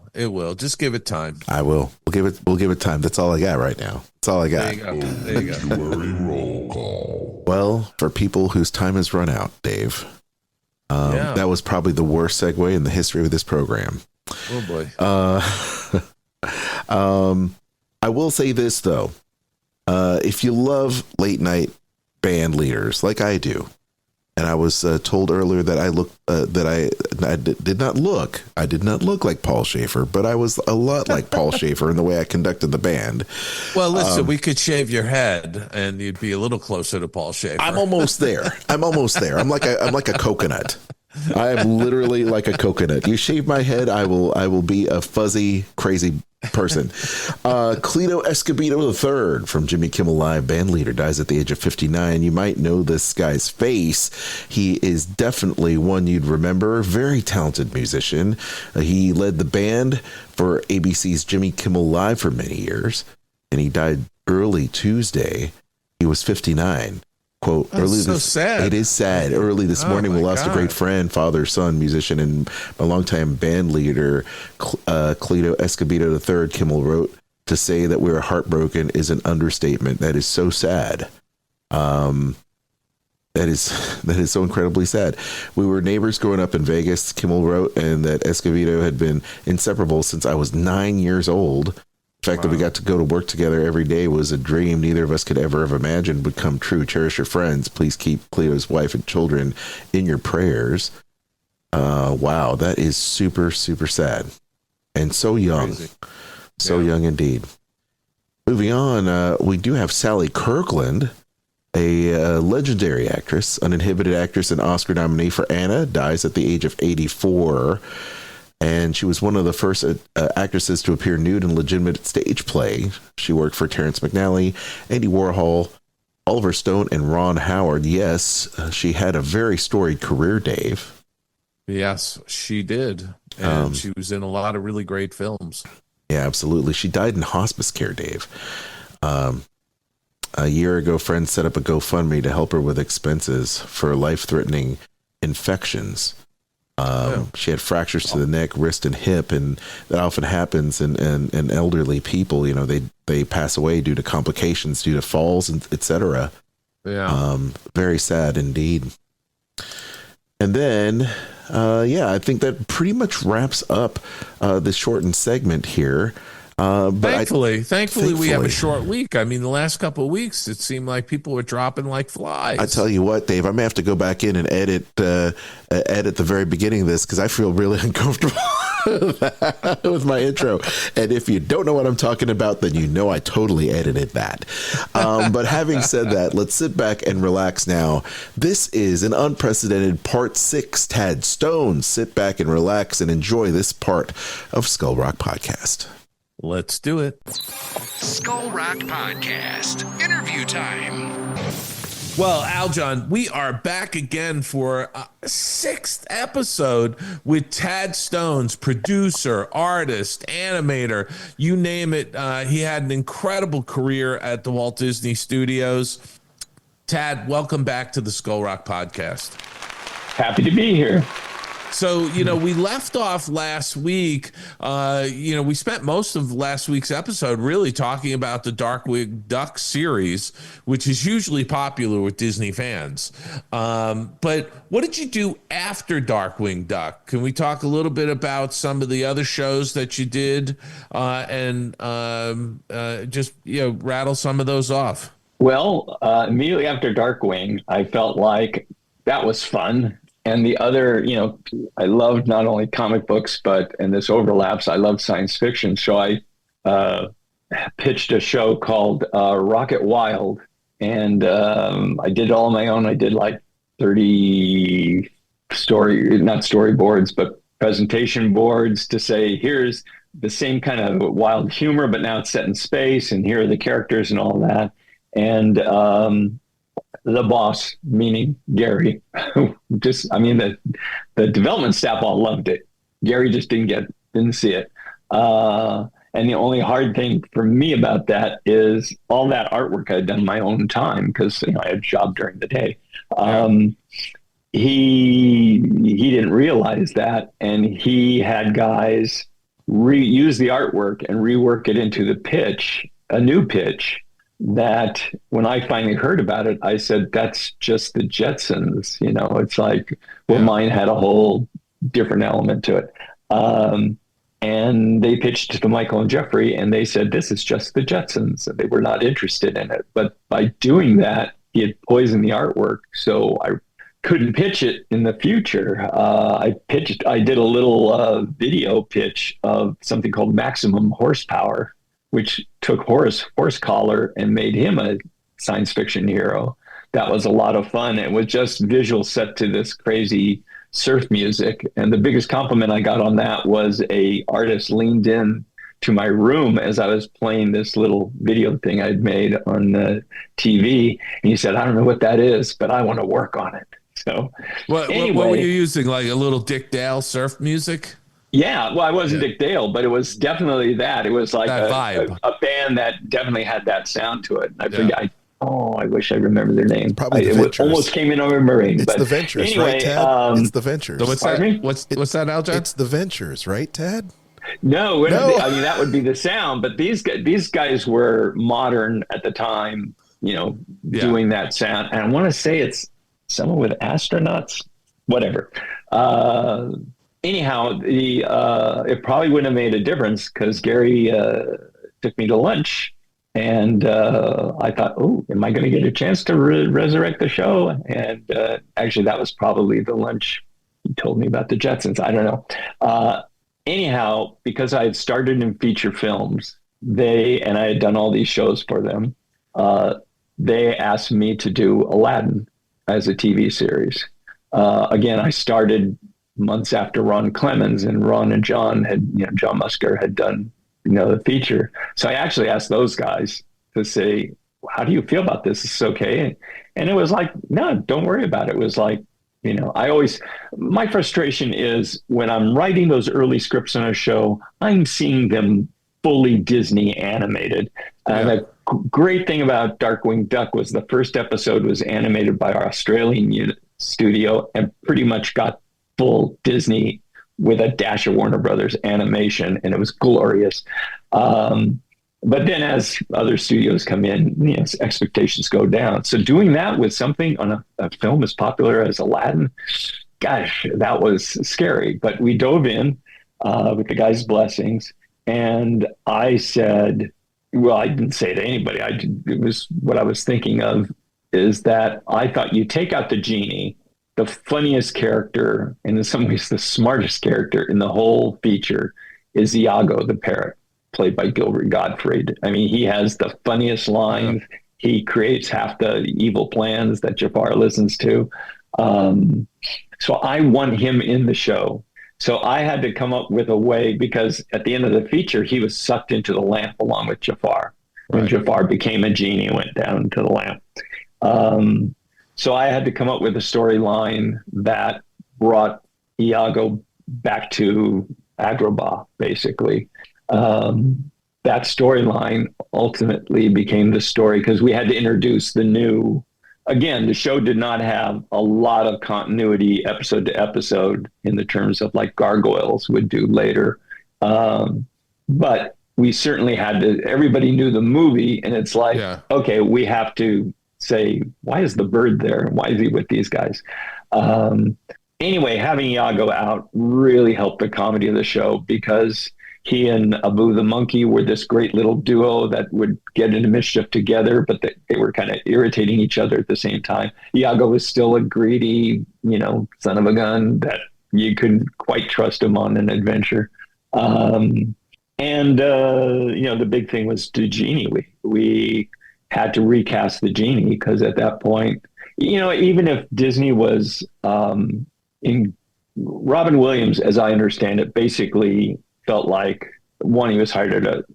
C: Just give it time.
A: I will. We'll give it time. That's all I got right now. That's all I got.
C: There you go.
F: Roll call.
A: Well, for people whose time has run out, Dave, that was probably the worst segue in the history of this program.
C: Oh boy.
A: I will say this though. If you love late night band leaders like I do, and I was told earlier that I did not look like Paul Schaefer, but I was a lot like Paul Schaefer in the way I conducted the band.
C: Well, listen, we could shave your head and you'd be a little closer to Paul Schaefer.
A: I'm almost there. I'm like a coconut. I am literally like a coconut. You shave my head, I will be a fuzzy, crazy person. Cleto Escobedo III from Jimmy Kimmel Live, band leader, dies at the age of 59. You might know this guy's face. He is definitely one you'd remember. Very talented musician. He led the band for ABC's Jimmy Kimmel Live for many years, and he died early Tuesday. He was 59. Quote,
C: sad.
A: It is sad. Early this morning, we lost a great friend, father, son, musician, and a longtime band leader, Cleto Escobedo III. Kimmel wrote, "To say that we're heartbroken is an understatement. That is so sad. That is so incredibly sad. We were neighbors growing up in Vegas," Kimmel wrote, "and that Escobedo had been inseparable since I was 9 years old. The fact that we got to go to work together every day was a dream neither of us could ever have imagined would come true. Cherish your friends. Please keep Cleto's wife and children in your prayers." Wow, that is super, super sad. And so young. Crazy. So young indeed. Moving on, we do have Sally Kirkland, a legendary actress, uninhibited actress and Oscar nominee for Anna, dies at the age of 84. And she was one of the first actresses to appear nude in legitimate stage play. She worked for Terrence McNally, Andy Warhol, Oliver Stone, and Ron Howard. Yes, she had a very storied career, Dave.
C: Yes, she did. And she was in a lot of really great films.
A: Yeah, absolutely. She died in hospice care, Dave. A year ago, friends set up a GoFundMe to help her with expenses for life-threatening infections. She had fractures to the neck, wrist, and hip, and that often happens in elderly people. They pass away due to complications, due to falls, and etc.
C: Yeah.
A: Very sad indeed. And then, I think that pretty much wraps up this shortened segment here.
C: Thankfully, we have a short week. I mean, the last couple of weeks, it seemed like people were dropping like flies.
A: I tell you what, Dave, I may have to go back in and edit the very beginning of this because I feel really uncomfortable. with my intro. And if you don't know what I'm talking about, then you know I totally edited that. But having said that, let's sit back and relax now. This is an unprecedented Part 6, Tad Stone. Sit back and relax and enjoy this part of Skull Rock Podcast.
C: Let's do it.
F: Skull Rock Podcast. Interview time.
C: Well, Aljon, we are back again for a 6th episode with Tad Stones, producer, artist, animator, you name it. He had an incredible career at the Walt Disney Studios. Tad, welcome back to the Skull Rock Podcast.
G: Happy to be here.
C: So, we left off last week. We spent most of last week's episode really talking about the Darkwing Duck series, which is hugely popular with Disney fans. But what did you do after Darkwing Duck? Can we talk a little bit about some of the other shows that you did and just rattle some of those off?
G: Well, immediately after Darkwing, I felt like that was fun. And the other, I loved not only comic books, and this overlaps, I love science fiction. So I pitched a show called Rocket Wild. And I did it all on my own. I did like 30 not storyboards, but presentation boards to say, here's the same kind of wild humor, but now it's set in space. And here are the characters and all that. And the boss, meaning Gary, the development staff all loved it. Gary just didn't see it. And the only hard thing for me about that is all that artwork I'd done in my own time because I had a job during the day. He didn't realize that, and he had guys reuse the artwork and rework it into the pitch, a new pitch. That when I finally heard about it, I said, that's just the Jetsons. It's like, mine had a whole different element to it. And they pitched it to Michael and Jeffrey, and they said, this is just the Jetsons. And they were not interested in it. But by doing that, he had poisoned the artwork. So I couldn't pitch it in the future. I did a little video pitch of something called Maximum Horsepower, which took Horace Horsecollar and made him a science fiction hero. That was a lot of fun. It was just visual set to this crazy surf music. And the biggest compliment I got on that was a artist leaned in to my room as I was playing this little video thing I'd made on the TV. And he said, I don't know what that is, but I want to work on it. So
C: what were you using? Like a little Dick Dale surf music?
G: Yeah, well, I wasn't Dick Dale, but it was definitely that. It was like a band that definitely had that sound to it. I wish I remember their name.
A: Probably the Ventures.
G: Almost came in over my brain.
A: It's the Ventures, anyway, right, Tad? It's the Ventures.
C: So what's that? What's that, Aljon?
A: It's the Ventures, right, Tad?
G: No. I mean, that would be the sound. But these guys were modern at the time, doing that sound. And I want to say it's someone with astronauts, whatever. Anyhow, it probably wouldn't have made a difference because Gary took me to lunch, and I thought, oh, am I going to get a chance to resurrect the show? And actually, that was probably the lunch he told me about the Jetsons. I don't know. Anyhow, because I had started in feature films, and I had done all these shows for them, they asked me to do Aladdin as a TV series. Again, I started months after Ron Clemens, and Ron and John John Musker had done, the feature. So I actually asked those guys to say, how do you feel about this? Is this okay? And it was like, no, don't worry about it. It was like, my frustration is when I'm writing those early scripts on a show, I'm seeing them fully Disney animated. And the great thing about Darkwing Duck was the first episode was animated by our Australian studio and pretty much got full Disney with a dash of Warner Brothers animation, and it was glorious. But then as other studios come in, expectations go down. So doing that with something on a film as popular as Aladdin, gosh, that was scary. But we dove in with the guys' blessings, and I said, well, I didn't say it to anybody. It was what I was thinking of is that I thought you take out the genie the funniest character, and in some ways the smartest character in the whole feature, is Iago the parrot, played by Gilbert Gottfried. I mean, he has the funniest lines. He creates half the evil plans that Jafar listens to. So I want him in the show. So I had to come up with a way, because at the end of the feature, he was sucked into the lamp along with Jafar. When Jafar became a genie and went down to the lamp. So I had to come up with a storyline that brought Iago back to Agrabah, basically. That storyline ultimately became the story, because we had to introduce the new. Again, the show did not have a lot of continuity episode to episode in the terms of like Gargoyles would do later. But we certainly had to, everybody knew the movie, and it's like, okay, we have to say, why is the bird there? Why is he with these guys? Anyway, having Iago out really helped the comedy of the show, because he and Abu the monkey were this great little duo that would get into mischief together, but they were kind of irritating each other at the same time. Iago was still a greedy, son of a gun that you couldn't quite trust him on an adventure. The big thing was the genie. We had to recast the genie, because at that point, even if Disney was in Robin Williams, as I understand it, basically felt like, one, he was hired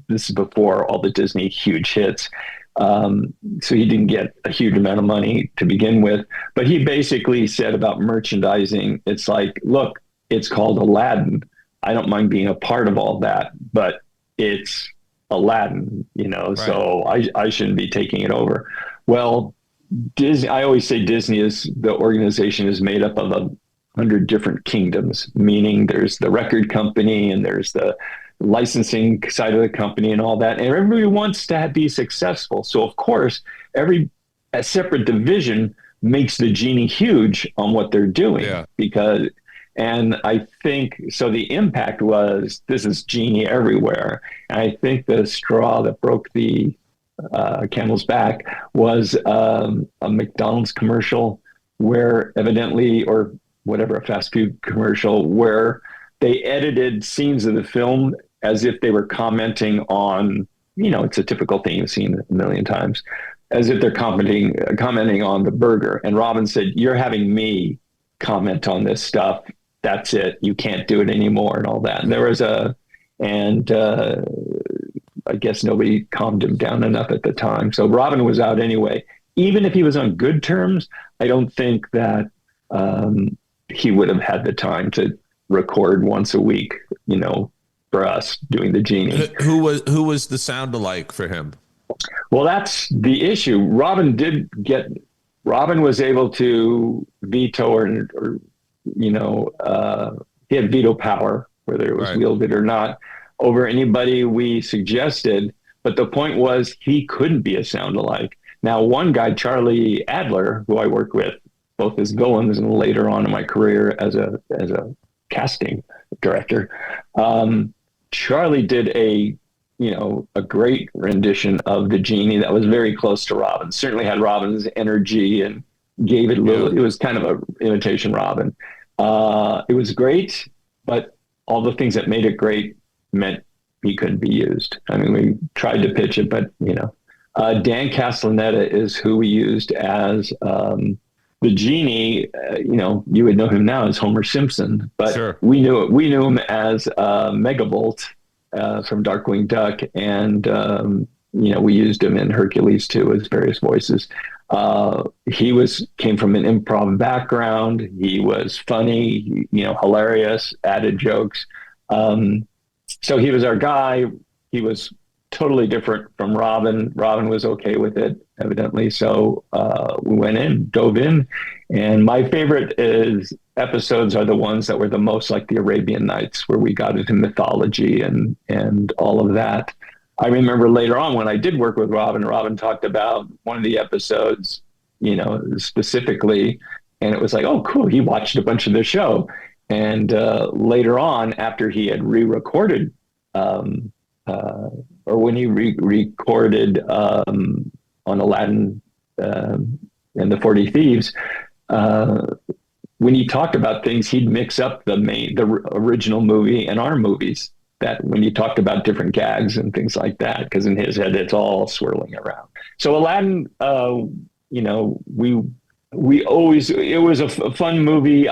G: this is before all the Disney huge hits. So he didn't get a huge amount of money to begin with, but he basically said about merchandising, it's like, look, it's called Aladdin. I don't mind being a part of all that, but it's Aladdin, so I shouldn't be taking it over. Well, Disney, I always say Disney the organization is made up of 100 different kingdoms, meaning there's the record company and there's the licensing side of the company and all that. And everybody wants to be successful. So of course, a separate division makes the genie huge on what they're doing, and I think, so the impact was, this is genie everywhere. And I think the straw that broke the camel's back was a McDonald's commercial where evidently, or whatever, a fast food commercial, where they edited scenes of the film as if they were commenting on, it's a typical thing you've seen a million times, as if they're commenting on the burger. And Robin said, "You're having me comment on this stuff. That's it. You can't do it anymore," and all that. And there was I guess nobody calmed him down enough at the time. So Robin was out anyway. Even if he was on good terms, I don't think that he would have had the time to record once a week, for us doing the genie.
C: Who was the sound alike for him?
G: Well, that's the issue. Robin was able to veto or he had veto power, whether it was wielded or not, over anybody we suggested. But the point was, he couldn't be a sound alike. Now, one guy, Charlie Adler, who I worked with both as villains and later on in my career as a casting director, Charlie did a great rendition of the genie that was very close to Robin. Certainly had Robin's energy and gave it a little. It was kind of an imitation Robin. It was great, but all the things that made it great meant he couldn't be used. I mean, we tried to pitch it, but Dan Castellaneta is who we used as the genie. You would know him now as Homer Simpson, but we knew him as Megavolt from Darkwing Duck, and we used him in Hercules too, as various voices. He came from an improv background. He was funny, hilarious, added jokes. So he was our guy. He was totally different from Robin. Robin was okay with it, evidently. So we dove in. And my favorite episodes are the ones that were the most like the Arabian Nights, where we got into mythology and all of that. I remember later on when I did work with Robin talked about one of the episodes, specifically, and it was like, oh, cool. He watched a bunch of the show. And later on, after he had re-recorded, or when he recorded on Aladdin and the 40 Thieves, when he talked about things, he'd mix up the original movie and our movies. That when you talked about different gags and things like that, because in his head it's all swirling around. So Aladdin, we always, it was a fun movie.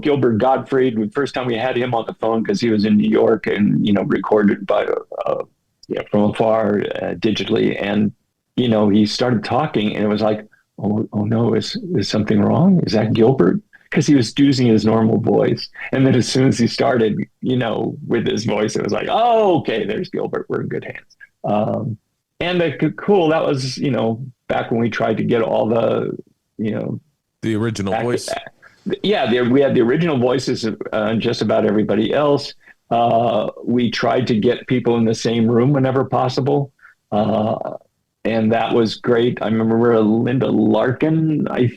G: Gilbert Gottfried, the first time we had him on the phone because he was in New York and recorded by from afar digitally, and he started talking and it was like, oh no, is something wrong? Is that Gilbert? Because he was using his normal voice. And then as soon as he started, with his voice, it was like, oh, okay, there's Gilbert. We're in good hands. And that was, back when we tried to get all the,
C: the original voice.
G: Yeah, we had the original voices of just about everybody else. We tried to get people in the same room whenever possible. And that was great. I remember Linda Larkin, I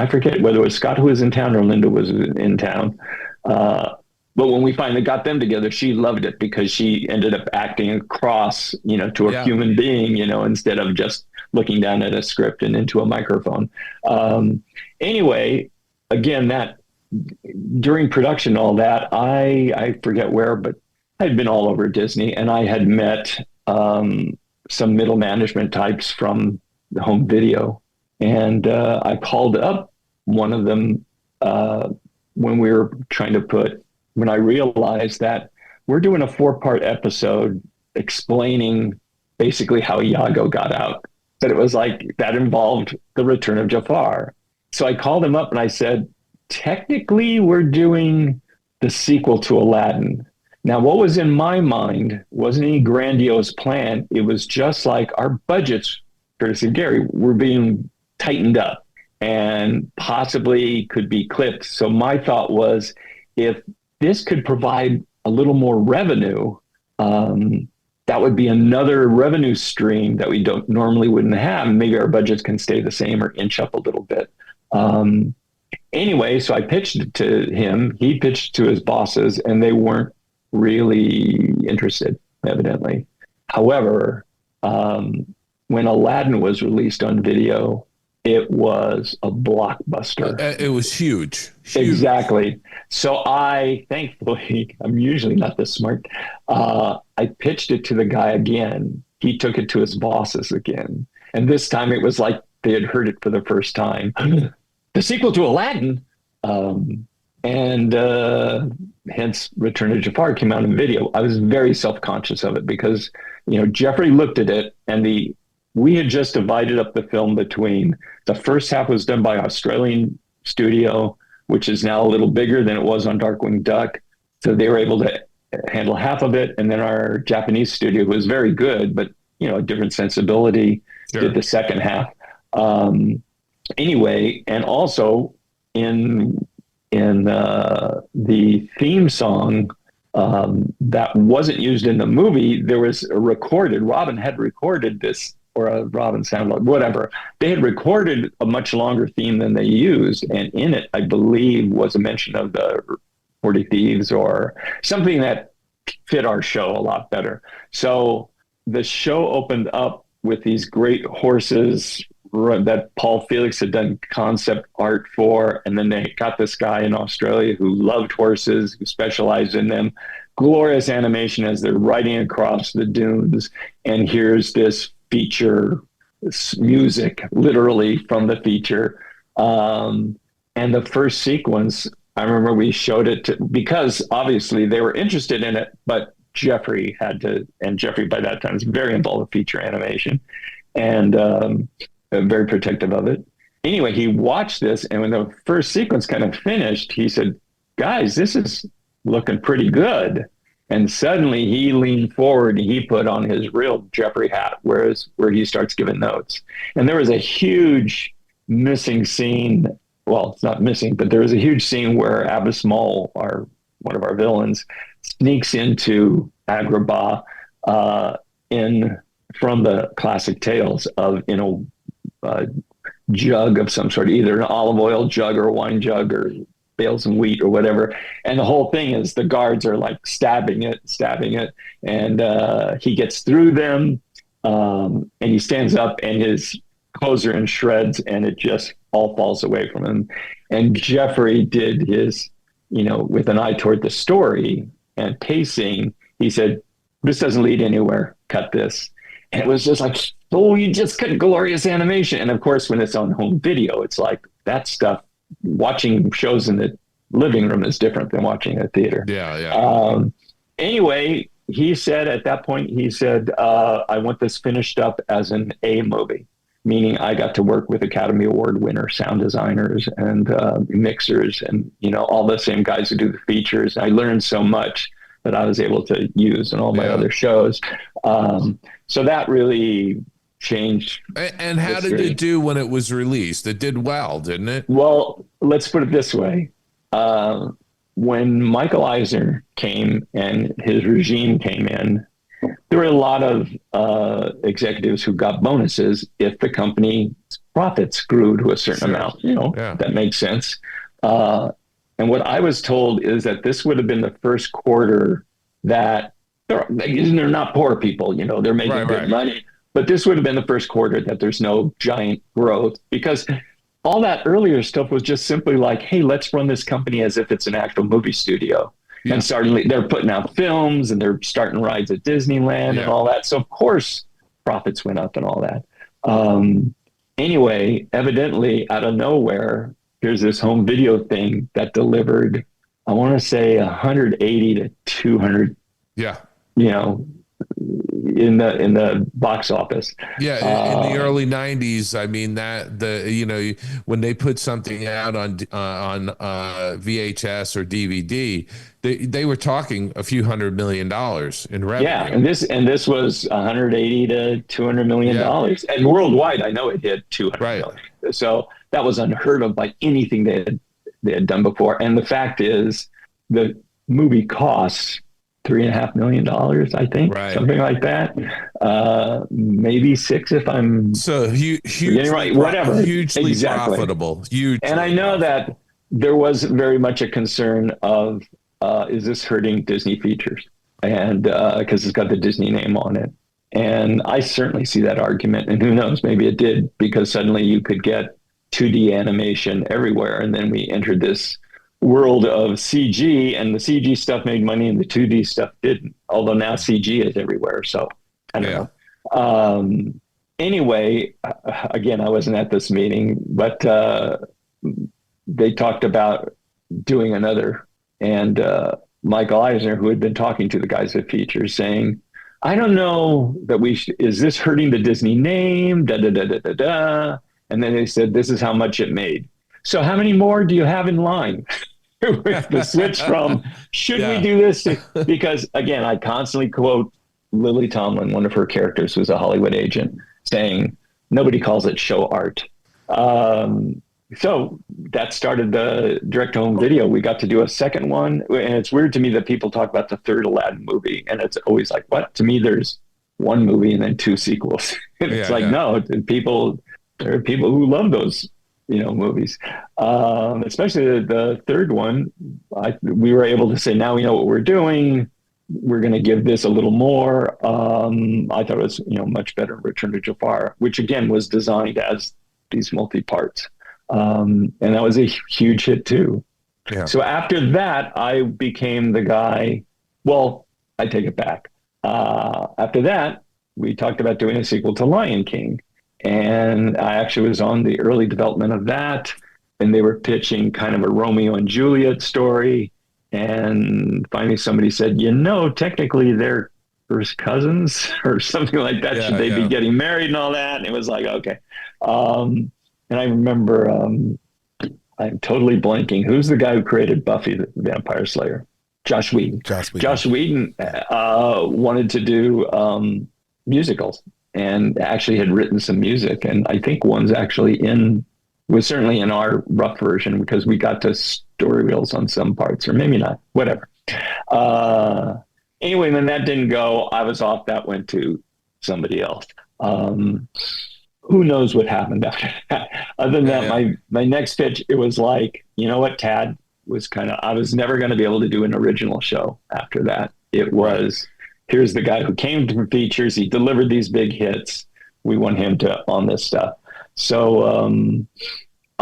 G: forget whether it was Scott who was in town or Linda was in town. But when we finally got them together, she loved it because she ended up acting across, to a human being, instead of just looking down at a script and into a microphone. Anyway, again, that during production, all that, I forget where, but I'd been all over Disney and I had met some middle management types from the home video. And I called up one of them when we were when I realized that we're doing a 4-part episode explaining basically how Iago got out. That it was like, that involved the return of Jafar. So I called him up and I said, technically we're doing the sequel to Aladdin. Now, what was in my mind wasn't any grandiose plan. It was just like our budgets, courtesy of Gary, were being tightened up and possibly could be clipped. So my thought was, if this could provide a little more revenue, that would be another revenue stream that we wouldn't have. Maybe our budgets can stay the same or inch up a little bit. Anyway, so I pitched it to him. He pitched to his bosses, and they weren't really interested, evidently. However, when Aladdin was released on video, it was a blockbuster.
C: It was huge.
G: Exactly. So thankfully, I'm usually not this smart. I pitched it to the guy again. He took it to his bosses again. And this time it was like they had heard it for the first time. The sequel to Aladdin. And hence Return of Jafar came out in video. I was very self-conscious of it because, Jeffrey looked at it and we had just divided up the film between the first half was done by Australian studio, which is now a little bigger than it was on Darkwing Duck. So they were able to handle half of it. And then our Japanese studio was very good, but, a different sensibility, did the second half. Anyway, and also in the theme song that wasn't used in the movie, there was Robin had recorded this, or a Robin sound, whatever. They had recorded a much longer theme than they used. And in it, I believe, was a mention of the 40 Thieves or something that fit our show a lot better. So the show opened up with these great horses that Paul Felix had done concept art for. And then they got this guy in Australia who loved horses, who specialized in them. Glorious animation as they're riding across the dunes. And here's this feature music, literally from the feature. And the first sequence, I remember we showed it because obviously they were interested in it, but Jeffrey and Jeffrey by that time was very involved with feature animation and very protective of it. Anyway, he watched this, and when the first sequence kind of finished, he said, guys, this is looking pretty good. And suddenly he leaned forward and he put on his real Jeffrey hat, where he starts giving notes. And there was a huge missing scene. Well, it's not missing, but there was a huge scene where Abbas Maul, one of our villains, sneaks into Agrabah from the classic tales of a jug of some sort, either an olive oil jug or a wine jug or bales and wheat or whatever. And the whole thing is the guards are like stabbing it. And he gets through them and he stands up and his clothes are in shreds and it just all falls away from him. And Jeffrey did his, with an eye toward the story and pacing. He said, "This doesn't lead anywhere. Cut this." And it was just like, oh, you just cut glorious animation. And of course, when it's on home video, it's like that stuff. Watching shows in the living room is different than watching a theater.
C: Yeah.
G: Anyway, he said at that point, I want this finished up as an A movie, meaning I got to work with Academy Award winner sound designers and mixers and, all the same guys who do the features. I learned so much that I was able to use in all my other shows. So that really changed.
C: And how did it do when it was released? It did well, didn't it?
G: Well, let's put it this way. When Michael Eisner came and his regime came in, there were a lot of executives who got bonuses if the company's profits grew to a certain amount. That makes sense. And what I was told is that this would have been the first quarter that they're not poor people, they're making good money. But this would have been the first quarter that there's no giant growth, because all that earlier stuff was just simply like, hey, let's run this company as if it's an actual movie studio. Yeah. And suddenly they're putting out films and they're starting rides at Disneyland and all that. So of course profits went up and all that. Anyway, evidently out of nowhere, here's this home video thing that delivered, I want to say 180 to 200.
C: Yeah.
G: In the box office.
C: Yeah, in the early 90s, I mean, that when they put something out on VHS or DVD, they were talking a few $100 million in revenue.
G: Yeah, and this was 180 to 200 million dollars, and worldwide, I know it hit 200 million. So that was unheard of by anything they had done before. And the fact is, the movie costs $3.5 million, I think, something like that. Maybe $6 if I'm
C: hugely
G: right. Whatever,
C: hugely profitable. Huge.
G: And I know that there was very much a concern of is this hurting Disney features, and because it's got the Disney name on it. And I certainly see that argument. And who knows, maybe it did, because suddenly you could get 2D animation everywhere, and then we entered this world of CG, and the CG stuff made money and the 2D stuff didn't, although now CG is everywhere. So I don't know. Anyway, again, I wasn't at this meeting, but they talked about doing another, and Michael Eisner, who had been talking to the guys at Features, saying, I don't know that is this hurting the Disney name? Da, da, da, da, da, da. And then they said, this is how much it made. So how many more do you have in line? With the switch from, should we do this? Because again, I constantly quote Lily Tomlin, one of her characters who's a Hollywood agent, saying, nobody calls it show art. So that started the direct home video. We got to do a second one. And it's weird to me that people talk about the third Aladdin movie. And it's always like, what? To me, there's one movie and then two sequels. It's no, there are people who love those movies, especially the third one. We were able to say, now we know what we're doing. We're going to give this a little more. I thought it was, much better Return to Jafar, which again was designed as these multi-parts. And that was a huge hit too. Yeah. So after that, I became the guy. Well, I take it back. After that, we talked about doing a sequel to Lion King. And I actually was on the early development of that. And they were pitching kind of a Romeo and Juliet story. And finally somebody said, technically they're first cousins or something like that. Should they be getting married and all that? And it was like, okay. And I remember, I'm totally blanking. Who's the guy who created Buffy the Vampire Slayer? Joss Whedon. Joss Whedon wanted to do musicals, and actually had written some music. And I think one's actually was certainly in our rough version, because we got to story reels on some parts, or maybe not, whatever. Anyway, when that didn't go, I was off. That went to somebody else. Who knows what happened after that? Other than that, my next pitch, it was like, what, Tad was I was never going to be able to do an original show after that. It was, here's the guy who came from Features. He delivered these big hits. We want him to on this stuff. So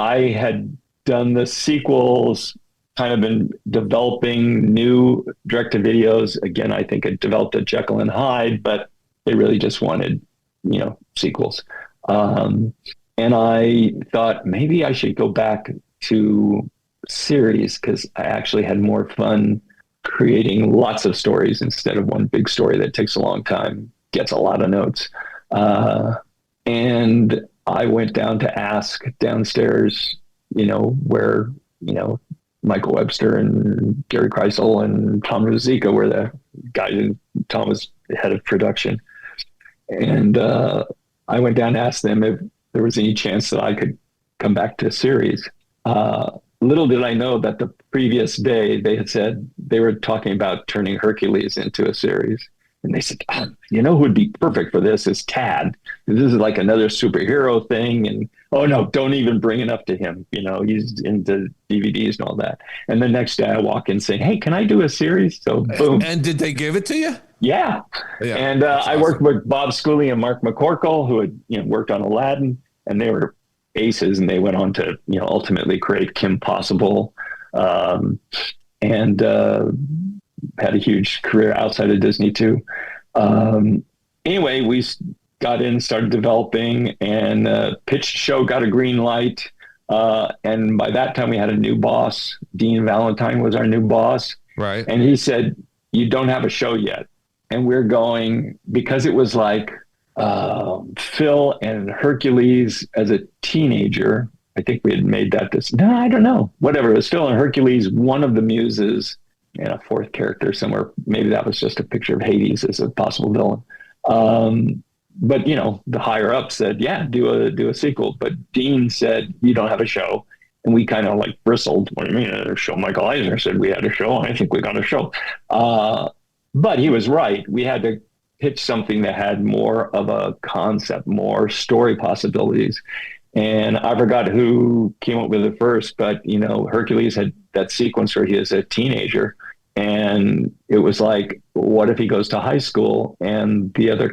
G: I had done the sequels, kind of been developing new direct-to-videos. Again, I think it developed a Jekyll and Hyde, but they really just wanted, sequels. And I thought maybe I should go back to series because I actually had more fun creating lots of stories instead of one big story that takes a long time, gets a lot of notes. And I went down to Ask downstairs, where, Michael Webster and Gary Kreisel and Tom Ruzicka were the guys, and Tom was the head of production. And I went down to ask them if there was any chance that I could come back to series. Little did I know that the previous day they had said they were talking about turning Hercules into a series. And they said, who would be perfect for this is Tad. This is like another superhero thing. And, oh, no, don't even bring it up to him. He's into DVDs and all that. And the next day I walk in saying, hey, can I do a series? So boom.
C: And did they give it to you?
G: Yeah. And I worked with Bob Schooley and Mark McCorkle, who had worked on Aladdin. And they were aces. And they went on to, ultimately create Kim Possible. And had a huge career outside of Disney too. Anyway, we got in, started developing, and pitched show, got a green light. And by that time we had a new boss. Dean Valentine was our new boss.
C: Right.
G: And he said, you don't have a show yet. And we're going, because it was like Phil and Hercules as a teenager. I think we had made that no, I don't know. Whatever. It was Phil and Hercules, one of the muses, and a fourth character somewhere. Maybe that was just a picture of Hades as a possible villain. But the higher up said, yeah, do a sequel. But Dean said, you don't have a show. And we kind of like bristled. What do you mean a show? Michael Eisner said we had a show. I think we got a show. But he was right. We had to pitch something that had more of a concept, more story possibilities. And I forgot who came up with it first, but Hercules had that sequence where he is a teenager, and it was like, what if he goes to high school and the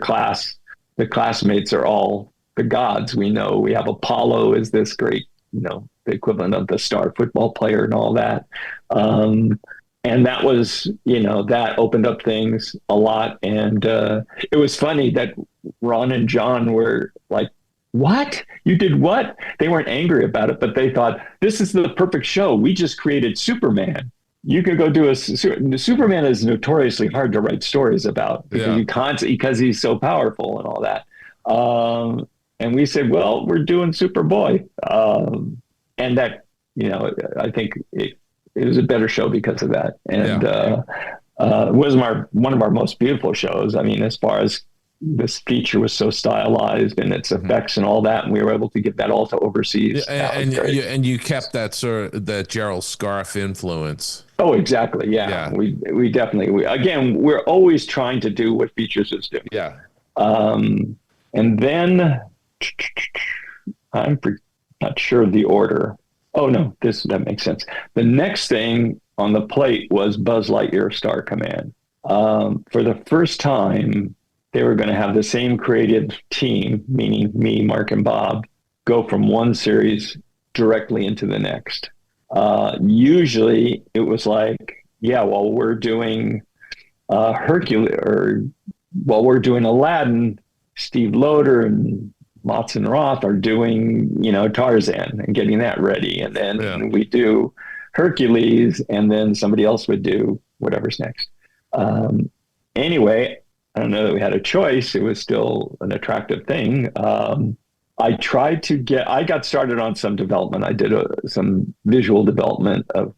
G: classmates are all the gods? We know we have Apollo is this great, the equivalent of the star football player and all that. And that was, that opened up things a lot. And it was funny that Ron and John were like, what? You did what? They weren't angry about it, but they thought, this is the perfect show. We just created Superman. You could go do Superman is notoriously hard to write stories about because he's so powerful and all that. And we said, well, we're doing Superboy. And that, I think it was a better show because of that. And it was one of our most beautiful shows. I mean, as far as this feature was so stylized and its effects and all that, and we were able to get that all to overseas.
C: And you kept that that Gerald Scarfe influence.
G: Oh, exactly. Yeah. We definitely, we're always trying to do what features is doing.
C: Yeah.
G: And then I'm not sure of the order. Oh no, that makes sense. The next thing on the plate was Buzz Lightyear Star Command. For the first time, they were going to have the same creative team, meaning me, Mark, and Bob, go from one series directly into the next. Usually it was like, while we're doing Hercules, or while we're doing Aladdin, Steve Loader and Matson Roth are doing, Tarzan and getting that ready. And then we do Hercules, and then somebody else would do whatever's next. Anyway, I don't know that we had a choice. It was still an attractive thing. I got started on some development. I did some visual development of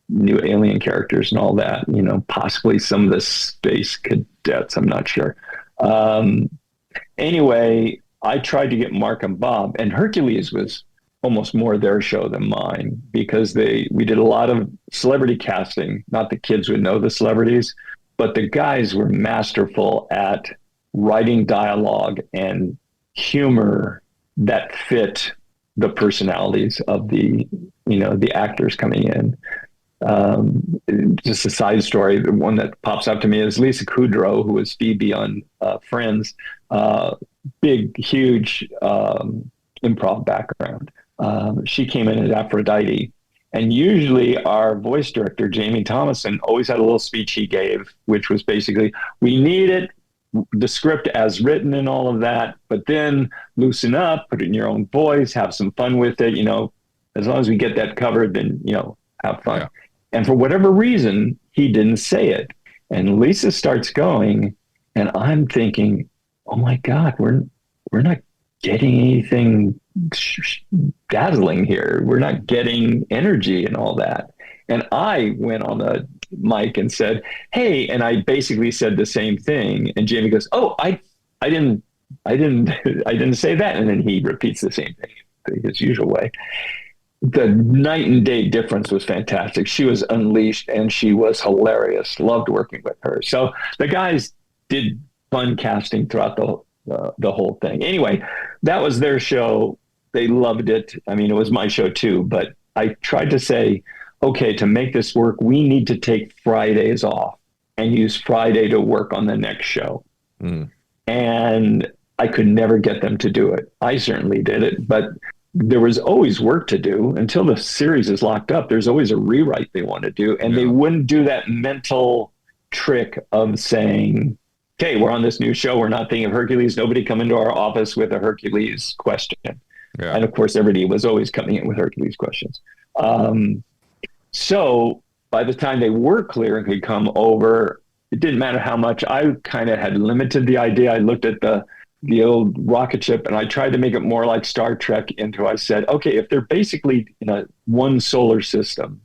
G: new alien characters and all that, possibly some of the space cadets. I'm not sure. Anyway, I tried to get Mark and Bob, and Hercules was almost more their show than mine because we did a lot of celebrity casting. Not the kids would know the celebrities, but the guys were masterful at writing dialogue and humor that fit the personalities of the actors coming in. Just a side story, the one that pops up to me is Lisa Kudrow, who was Phoebe on Friends. Big, huge improv background. She came in as Aphrodite. And usually our voice director, Jamie Thomason, always had a little speech he gave, which was basically, we need it, the script as written and all of that, but then loosen up, put it in your own voice, have some fun with it. As long as we get that covered, then, have fun. Yeah. And for whatever reason, he didn't say it. And Lisa starts going, and I'm thinking, oh my God, we're not getting anything dazzling here. We're not getting energy and all that. And I went on the mic and said, hey, and I basically said the same thing. And Jamie goes, oh, I didn't say that. And then he repeats the same thing his usual way. The night and day difference was fantastic. She was unleashed and she was hilarious. Loved working with her. So the guys did fun casting throughout the whole thing. Anyway, that was their show. They loved it. I mean, it was my show too, but I tried to say, okay, to make this work, we need to take Fridays off and use Friday to work on the next show. And I could never get them to do it. I certainly did it, but there was always work to do until the series is locked up. There's always a rewrite they want to do. And they wouldn't do that mental trick of saying, okay, we're on this new show. We're not thinking of Hercules. Nobody come into our office with a Hercules question. Yeah. And of course, everybody was always coming in with Hercules questions. So by the time they were clear and could come over, it didn't matter how much. I kind of had limited the idea. I looked at the old rocket ship and I tried to make it more like Star Trek I said, okay, if they're basically in a one solar system,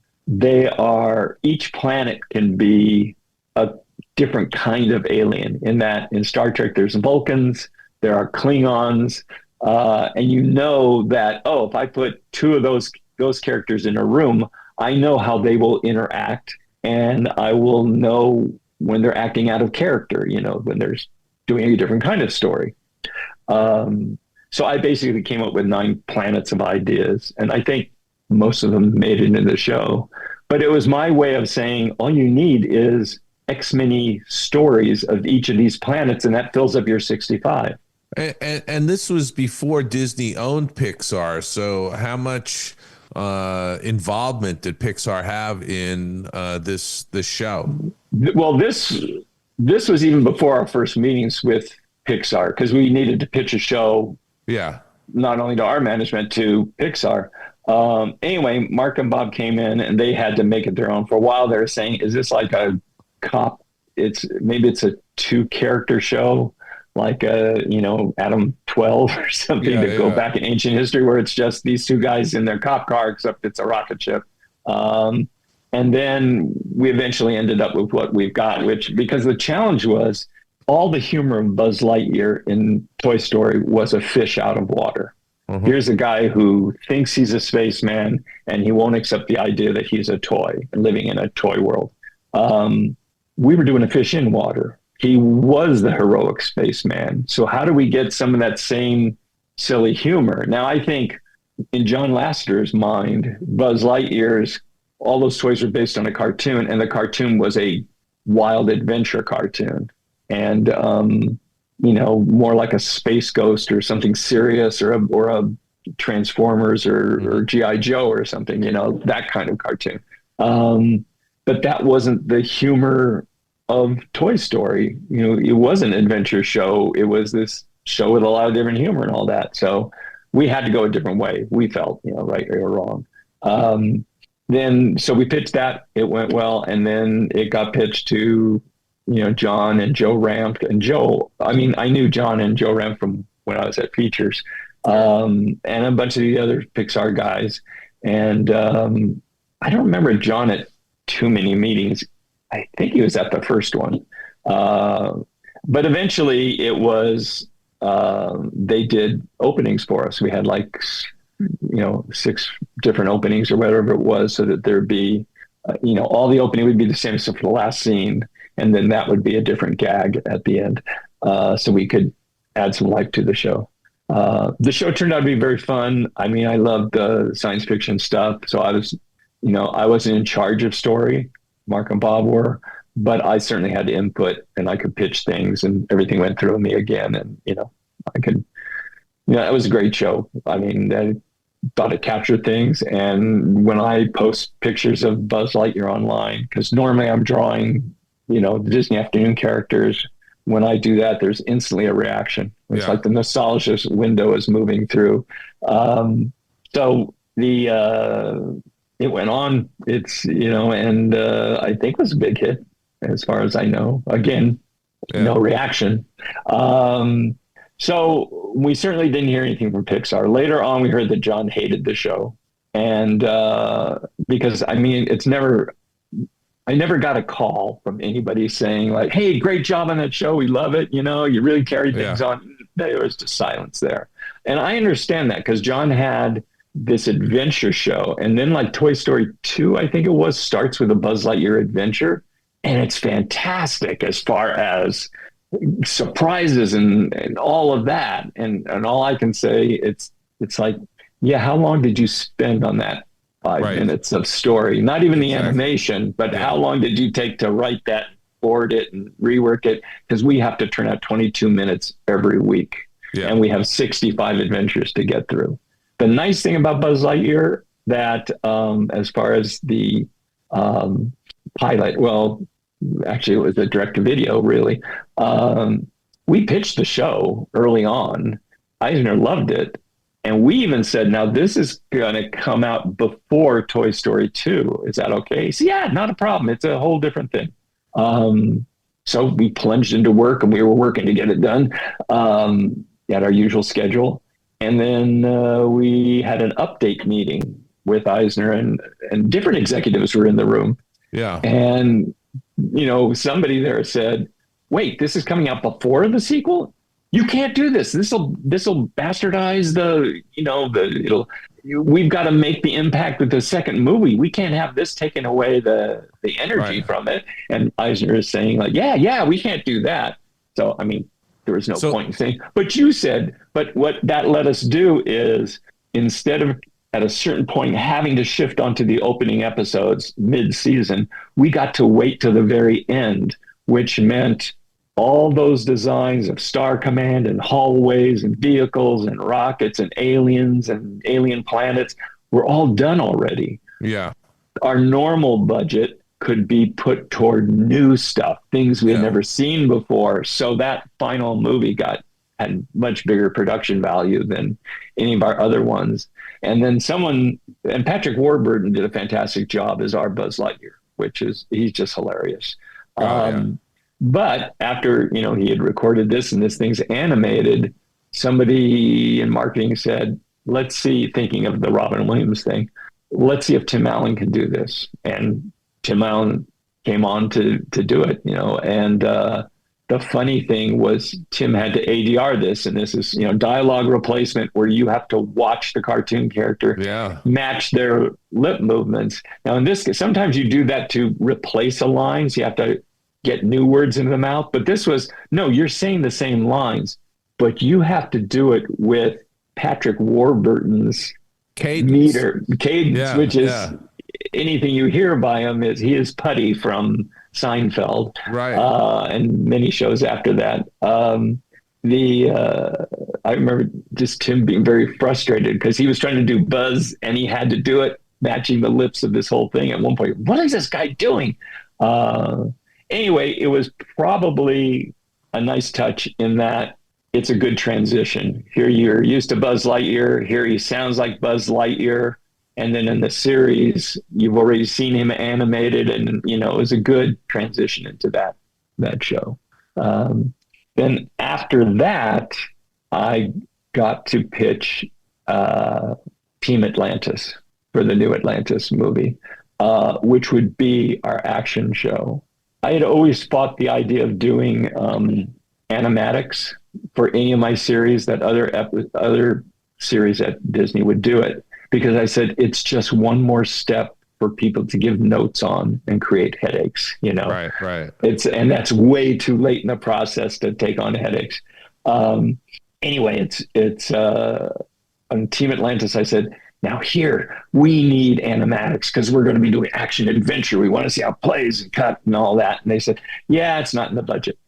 G: each planet can be a different kind of alien. In Star Trek, there's Vulcans, there are Klingons, and that, if I put two of those characters in a room, I know how they will interact, and I will know when they're acting out of character, when they're doing a different kind of story. So I basically came up with 9 planets of ideas, and I think most of them made it into the show. But it was my way of saying, all you need is X many stories of each of these planets, and that fills up your 65.
C: And this was before Disney owned Pixar. So how much involvement did Pixar have in this show?
G: Well, this was even before our first meetings with Pixar, because we needed to pitch a show. Yeah. Not only to our management, to Pixar. Anyway, Mark and Bob came in and they had to make it their own. For a while, they were saying, is this like a cop? Maybe it's a 2-character show, like Adam 12 or something, to go back in ancient history, where it's just these 2 guys in their cop car, except it's a rocket ship. And then we eventually ended up with what we've got, because the challenge was all the humor of Buzz Lightyear in Toy Story was a fish out of water. Mm-hmm. Here's a guy who thinks he's a spaceman and he won't accept the idea that he's a toy and living in a toy world. We were doing a fish in water. He was the heroic spaceman. So how do we get some of that same silly humor? Now, I think in John Lasseter's mind, Buzz Lightyear's, all those toys were based on a cartoon, and the cartoon was a wild adventure cartoon. And, more like a Space Ghost or something serious, or a Transformers or G.I. Joe or something, that kind of cartoon. But that wasn't the humor of Toy Story. It was an adventure show. It was this show with a lot of different humor and all that. So we had to go a different way. We felt, right or wrong. So we pitched that. It went well. And then it got pitched to, John and Joe Ramp. And I knew John and Joe Ramp from when I was at Features, and a bunch of the other Pixar guys. And I don't remember John at too many meetings. I think he was at the first one. But eventually it was, they did openings for us. We had 6 different openings or whatever it was, so that there'd be, all the opening would be the same except for the last scene. And then that would be a different gag at the end. So we could add some life to the show. The show turned out to be very fun. I loved the science fiction stuff. So I was, I wasn't in charge of story. Mark and Bob were, but I certainly had input, and I could pitch things, and everything went through me again. And, I could, it was a great show. thought to capture things. And when I post pictures of Buzz Lightyear online, because normally I'm drawing, the Disney Afternoon characters, when I do that, there's instantly a reaction. It's like the nostalgia window is moving through. So it went on. It's, and I think it was a big hit as far as I know. Again, no reaction. So we certainly didn't hear anything from Pixar. Later on, we heard that John hated the show. And because, I never got a call from anybody saying like, hey, great job on that show. We love it. You really carried things on. There was just silence there. And I understand that because John had this adventure show. And then like Toy Story 2, I think it was, starts with a Buzz Lightyear adventure. And it's fantastic as far as surprises and all of that. And all I can say, it's like, how long did you spend on that 5 minutes of story? Not even the animation, but how long did you take to write that, board it and rework it? Because we have to turn out 22 minutes every week. And we have 65 adventures to get through. The nice thing about Buzz Lightyear that as far as the pilot, well, actually it was a direct-to-video, really. We pitched the show early on. Eisner loved it. And we even said, now this is going to come out before Toy Story 2. Is that okay? He said, yeah, not a problem. It's a whole different thing. So we plunged into work and we were working to get it done at our usual schedule. And then we had an update meeting with Eisner and different executives were in the room.
C: Yeah.
G: And, somebody there said, wait, this is coming out before the sequel? You can't do this. This'll bastardize we've got to make the impact with the second movie. We can't have this taking away the energy from it. And Eisner is saying like, yeah, we can't do that. So, there was no point in saying, but you said, but what that let us do is instead of at a certain point having to shift onto the opening episodes mid-season, we got to wait to the very end, which meant all those designs of Star Command and hallways and vehicles and rockets and aliens and alien planets were all done already.
C: Yeah.
G: Our normal budget could be put toward new stuff, things we had never seen before. So that final movie had much bigger production value than any of our other ones. And then Patrick Warburton did a fantastic job as our Buzz Lightyear, he's just hilarious. But after, he had recorded this and this thing's animated, somebody in marketing said, let's see, thinking of the Robin Williams thing, let's see if Tim Allen can do this. And Tim Allen came on to do it, and the funny thing was Tim had to ADR this, and this is, dialogue replacement where you have to watch the cartoon character match their lip movements. Now in this case, sometimes you do that to replace a line, so you have to get new words into the mouth. But this was, no, you're saying the same lines, but you have to do it with Patrick Warburton's cadence, which is anything you hear by him he is Putty from Seinfeld, and many shows after that. I remember just Tim being very frustrated because he was trying to do Buzz and he had to do it matching the lips of this whole thing. At one point, what is this guy doing? Anyway, it was probably a nice touch in that it's a good transition. Here you're used to Buzz Lightyear. Here he sounds like Buzz Lightyear. And then in the series, you've already seen him animated, and it was a good transition into that show. Then after that, I got to pitch Team Atlantis for the new Atlantis movie, which would be our action show. I had always fought the idea of doing animatics for any of my series that other series at Disney would do it. Because I said, it's just one more step for people to give notes on and create headaches, Right. And that's way too late in the process to take on headaches. Anyway, it's on Team Atlantis, I said, now here, we need animatics because we're going to be doing action adventure. We want to see how it plays and cut and all that. And they said, yeah, it's not in the budget.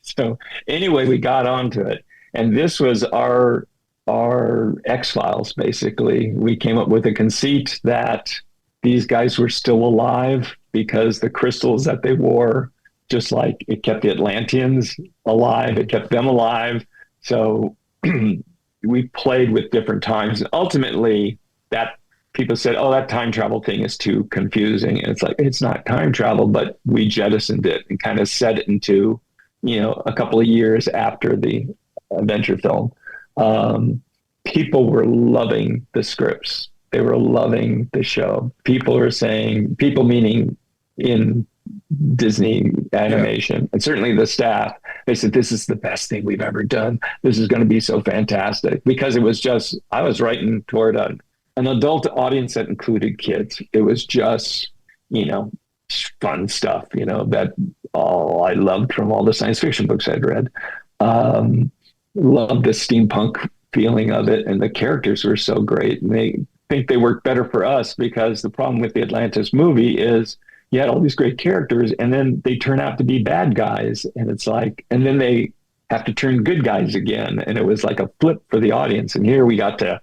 G: So anyway, we got onto it. And this was our our X-Files, basically. We came up with a conceit that these guys were still alive because the crystals that they wore, just like it kept the Atlanteans alive, it kept them alive. So we played with different times. Ultimately, that people said, oh, that time travel thing is too confusing. And it's like, it's not time travel, but we jettisoned it and kind of set it into, a couple of years after the adventure film. People were loving the scripts. They were loving the show. People meaning in Disney animation, and certainly the staff, they said, this is the best thing we've ever done. This is going to be so fantastic, because it was just, I was writing toward an adult audience that included kids. It was just, fun stuff, that all I loved from all the science fiction books I'd read. Loved the steampunk feeling of it, and the characters were so great. And they think they work better for us, because the problem with the Atlantis movie is you had all these great characters, and then they turn out to be bad guys, and it's like, and then they have to turn good guys again, and it was like a flip for the audience. And here we got to,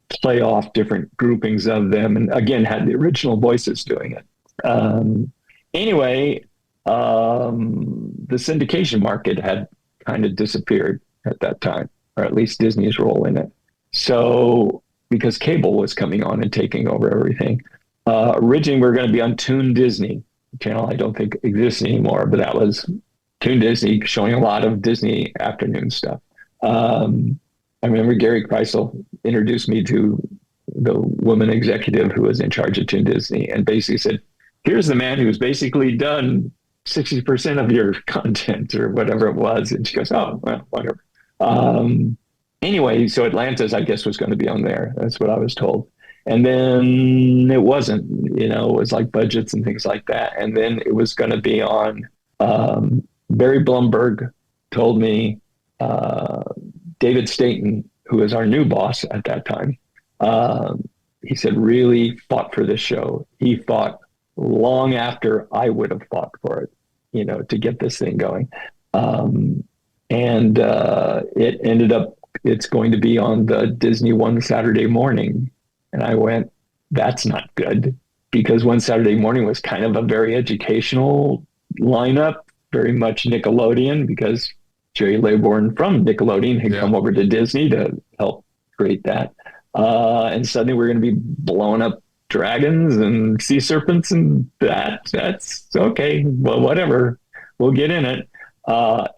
G: play off different groupings of them, and again had the original voices doing it. Anyway, the syndication market had kind of disappeared at that time, or at least Disney's role in it. So because cable was coming on and taking over everything. Originally, we were going to be on Toon Disney channel. I don't think exists anymore, but that was Toon Disney, showing a lot of Disney afternoon stuff. I remember Gary Kreisel introduced me to the woman executive who was in charge of Toon Disney, and basically said, here's the man who's basically done 60% of your content or whatever it was. And she goes, oh, well, whatever. Anyway, so Atlantis, I guess, was going to be on there. That's what I was told. And then it wasn't, it was like budgets and things like that. And then it was going to be on, Barry Blumberg told me, David Staten, who was our new boss at that time, he said, really fought for this show. He fought long after I would have fought for it, to get this thing going. And it ended up, it's going to be on the Disney One Saturday morning. And I went, that's not good, because One Saturday Morning was kind of a very educational lineup, very much Nickelodeon, because Jerry Laybourne from Nickelodeon had come over to Disney to help create that. And suddenly we're going to be blowing up dragons and sea serpents, and that's okay. Well, whatever, we'll get in it.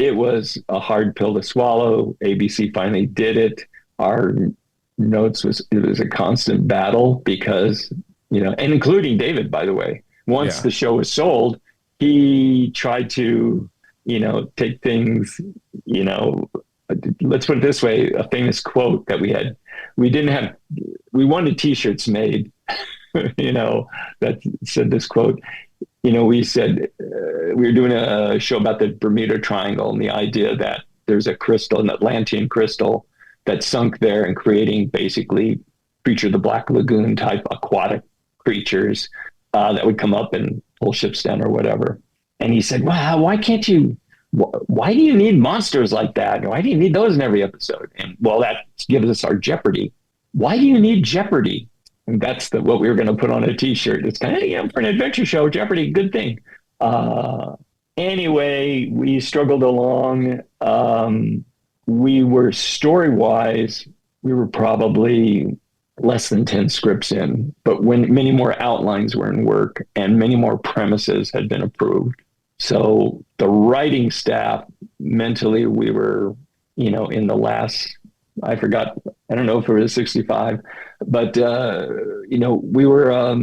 G: It was a hard pill to swallow. ABC finally did it. Our notes it was a constant battle, because, and including David, by the way, once the show was sold, he tried to, take things, let's put it this way, a famous quote that we wanted t-shirts made, that said this quote. We said we were doing a show about the Bermuda Triangle, and the idea that there's a crystal, an Atlantean crystal, that sunk there and creating basically Creature of the Black Lagoon type aquatic creatures that would come up and pull ships down or whatever. And he said, wow, why do you need monsters like that? Why do you need those in every episode? And well, that gives us our Jeopardy. Why do you need Jeopardy? And that's what we were going to put on a t-shirt. It's kind of, for an adventure show, Jeopardy, good thing. Anyway, we struggled along. We were story-wise, we were probably less than 10 scripts in, but when many more outlines were in work and many more premises had been approved. So the writing staff, mentally, we were, in the last, I forgot, I don't know if it was 65, but, we were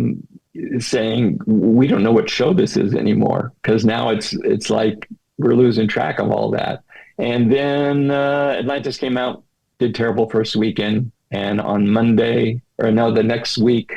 G: saying, we don't know what show this is anymore, because now it's like we're losing track of all that. And then Atlantis came out, did terrible first weekend. And on the next week,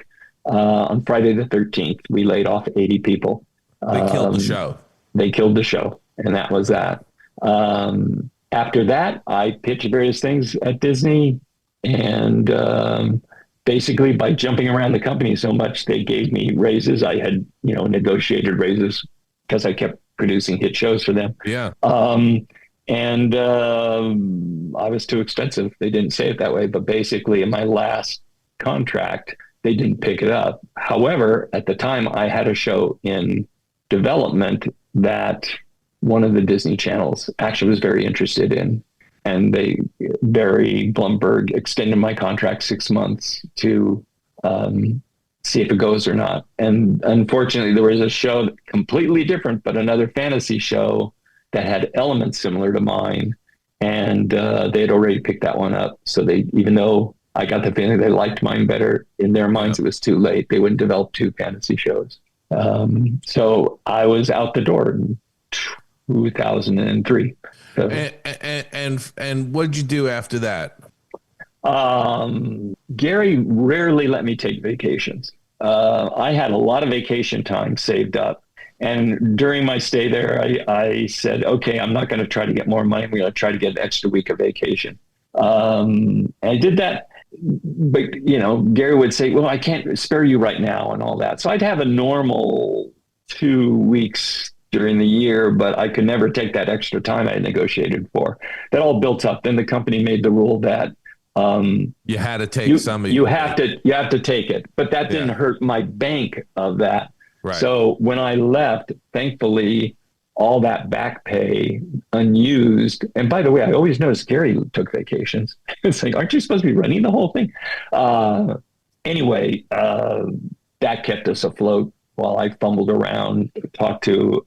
G: on Friday the 13th, we laid off 80 people.
C: They killed the show.
G: They killed the show. And that was that. After that, I pitched various things at Disney. And basically, by jumping around the company so much, they gave me raises. I had, negotiated raises because I kept producing hit shows for them.
C: Yeah.
G: And I was too expensive. They didn't say it that way, but basically in my last contract, they didn't pick it up. However, at the time, I had a show in development that one of the Disney channels actually was very interested in. And Barry Blumberg extended my contract 6 months to see if it goes or not. And unfortunately, there was a show completely different, but another fantasy show that had elements similar to mine. And they had already picked that one up. So even though I got the feeling they liked mine better, in their minds, it was too late. They wouldn't develop 2 fantasy shows. So I was out the door in 2003. So,
C: and what did you do after that?
G: Gary rarely let me take vacations. I had a lot of vacation time saved up. And during my stay there, I said, okay, I'm not going to try to get more money. I'm going to try to get an extra week of vacation. And I did that. But, Gary would say, well, I can't spare you right now and all that. So I'd have a normal 2 weeks during the year, but I could never take that extra time I had negotiated for. That all built up. Then the company made the rule that
C: you had to take some of
G: you have to take it, but that didn't hurt my bank of that. Right. So when I left, thankfully, all that back pay unused. And by the way, I always noticed Gary took vacations. It's like, aren't you supposed to be running the whole thing? Anyway, that kept us afloat while I fumbled around, talked to,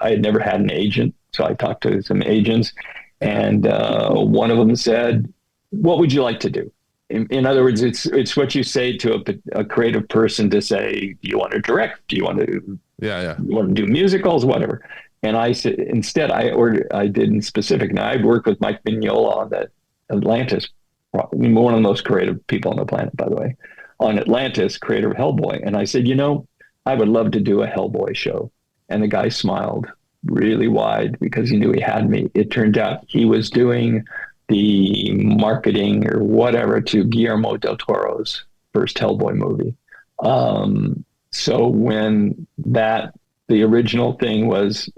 G: I had never had an agent. So I talked to some agents, and one of them said, what would you like to do? In other words, it's what you say to a creative person to say, do you want to direct? Do you want to, you want to do musicals, whatever? And I said, instead, I did in specific. Now, I'd worked with Mike Mignola on that Atlantis, one of the most creative people on the planet, by the way, on Atlantis, creator of Hellboy. And I said, I would love to do a Hellboy show. And the guy smiled really wide because he knew he had me. It turned out he was doing the marketing or whatever to Guillermo del Toro's first Hellboy movie. So when the original thing was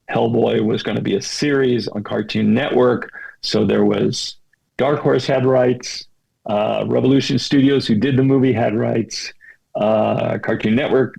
G: Hellboy was going to be a series on Cartoon Network. So there was Dark Horse had rights, Revolution Studios, who did the movie, had rights, Cartoon Network,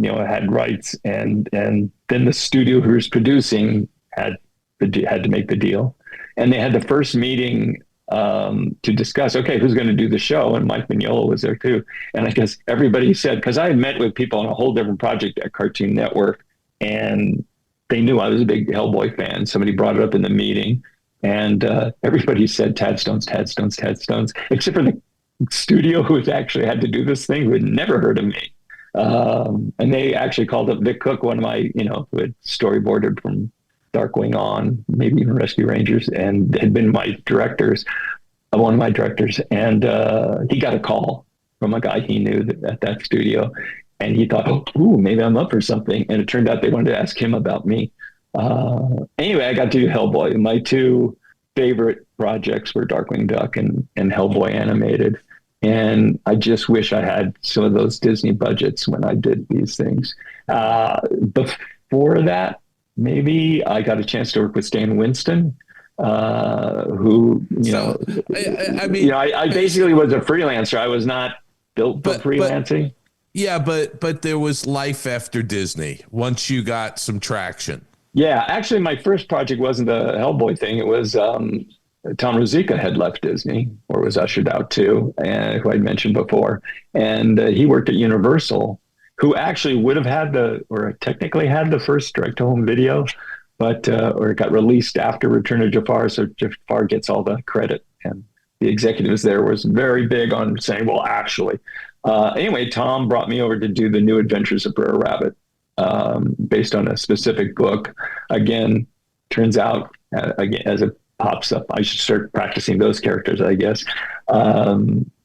G: had rights, and then the studio who was producing had to make the deal. And they had the first meeting to discuss, okay, who's going to do the show? And Mike Mignola was there too. And I guess everybody said, because I had met with people on a whole different project at Cartoon Network, and they knew I was a big Hellboy fan. Somebody brought it up in the meeting, and everybody said Tadstones, except for the studio who actually had to do this thing, who had never heard of me. And they actually called up Vic Cook, one of my, who had storyboarded from Darkwing on, maybe even Rescue Rangers, and had been one of my directors. And he got a call from a guy he knew at that studio, and he thought, oh, maybe I'm up for something. And it turned out they wanted to ask him about me. Anyway, I got to do Hellboy. My 2 favorite projects were Darkwing Duck and Hellboy animated. And I just wish I had some of those Disney budgets when I did these things. Before that, maybe I got a chance to work with Stan Winston, who, I basically was a freelancer. I was not built for freelancing.
C: But there was life after Disney once you got some traction.
G: Yeah, actually, my first project wasn't the Hellboy thing. It was Tom Ruzicka had left Disney, or was ushered out too, and who I'd mentioned before. And he worked at Universal, who actually would have technically had the first direct-to-home video, but or it got released after Return of Jafar, so Jafar gets all the credit. And the executives there was very big on saying, well, actually. Anyway, Tom brought me over to do the New Adventures of Brer Rabbit, based on a specific book. Again, turns out, as it pops up, I should start practicing those characters, I guess.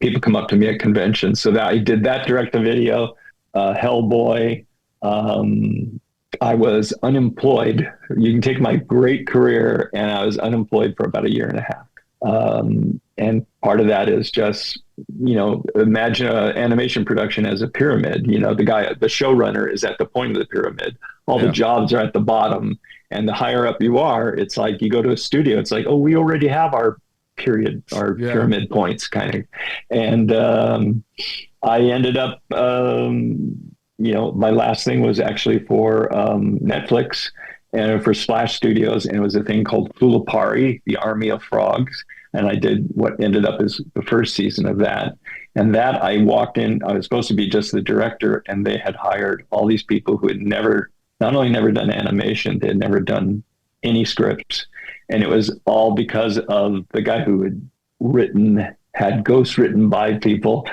G: People come up to me at conventions. So that I did that direct-to-video. Hellboy. I was unemployed. You can take my great career, and I was unemployed for about 1.5 years. And part of that is just imagine an animation production as a pyramid. The showrunner is at the point of the pyramid. All the jobs are at the bottom. And the higher up you are, it's like you go to a studio. It's like, oh, we already have our pyramid points kind of. And I ended up, my last thing was actually for Netflix and for Splash Studios. And it was a thing called Fulapari, the Army of Frogs. And I did what ended up as the first season of that. And that I walked in, I was supposed to be just the director, and they had hired all these people who had not only never done animation, they had never done any scripts. And it was all because of the guy who had ghost written by people,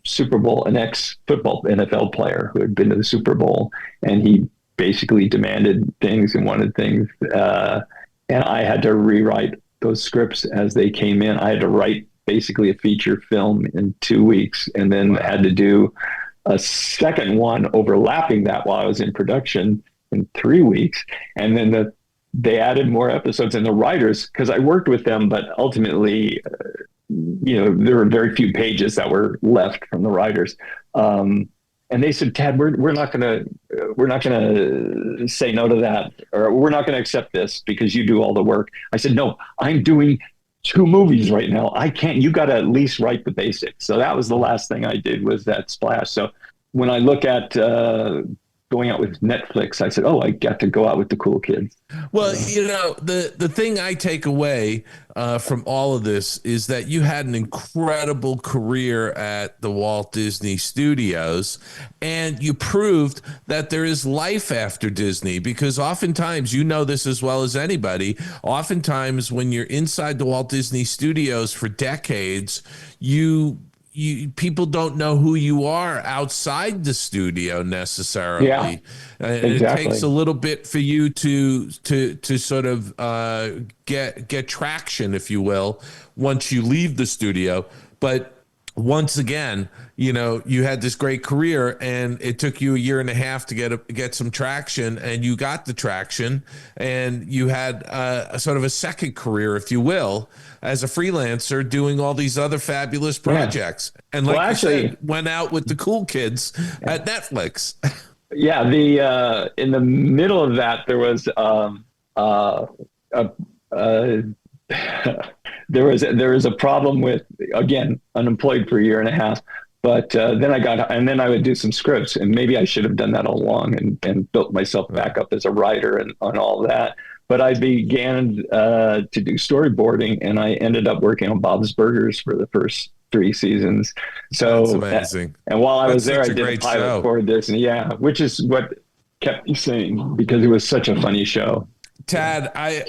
G: Super Bowl, an ex-football NFL player who had been to the Super Bowl. And he basically demanded things and wanted things. And I had to rewrite those scripts as they came in. I had to write basically a feature film in 2 weeks, and then had to do a second one overlapping that while I was in production in 3 weeks. And then they added more episodes, and the writers, because I worked with them, but ultimately, there were very few pages that were left from the writers. And they said, Tad, we're not gonna say no to that, or we're not gonna accept this because you do all the work. I said, no, I'm doing 2 movies right now. I can't. You got to at least write the basics. So that was the last thing I did, was that Splash. So when I look at going out with Netflix, I said, oh, I got to go out with the cool kids.
C: Well, the thing I take away from all of this is that you had an incredible career at the Walt Disney Studios, and you proved that there is life after Disney, because oftentimes, you know this as well as anybody, oftentimes when you're inside the Walt Disney Studios for decades, people don't know who you are outside the studio necessarily. Yeah, exactly. It takes a little bit for you to sort of get traction, if you will, once you leave the studio. But once again, you had this great career, and it took you 1.5 years to get some traction, and you got the traction, and you had a sort of a second career, if you will, as a freelancer doing all these other fabulous projects. Yeah. And like you said, went out with the cool kids at Netflix.
G: Yeah, in the middle of that, there was there was a problem with, again, unemployed for 1.5 years. But then I would do some scripts, and maybe I should have done that all along and built myself back up as a writer and on all that. But I began to do storyboarding, and I ended up working on Bob's Burgers for the first 3 seasons. So
C: that's amazing.
G: And while I was there, I did a pilot for Disney, which is what kept me sane, because it was such a funny show.
C: Tad, I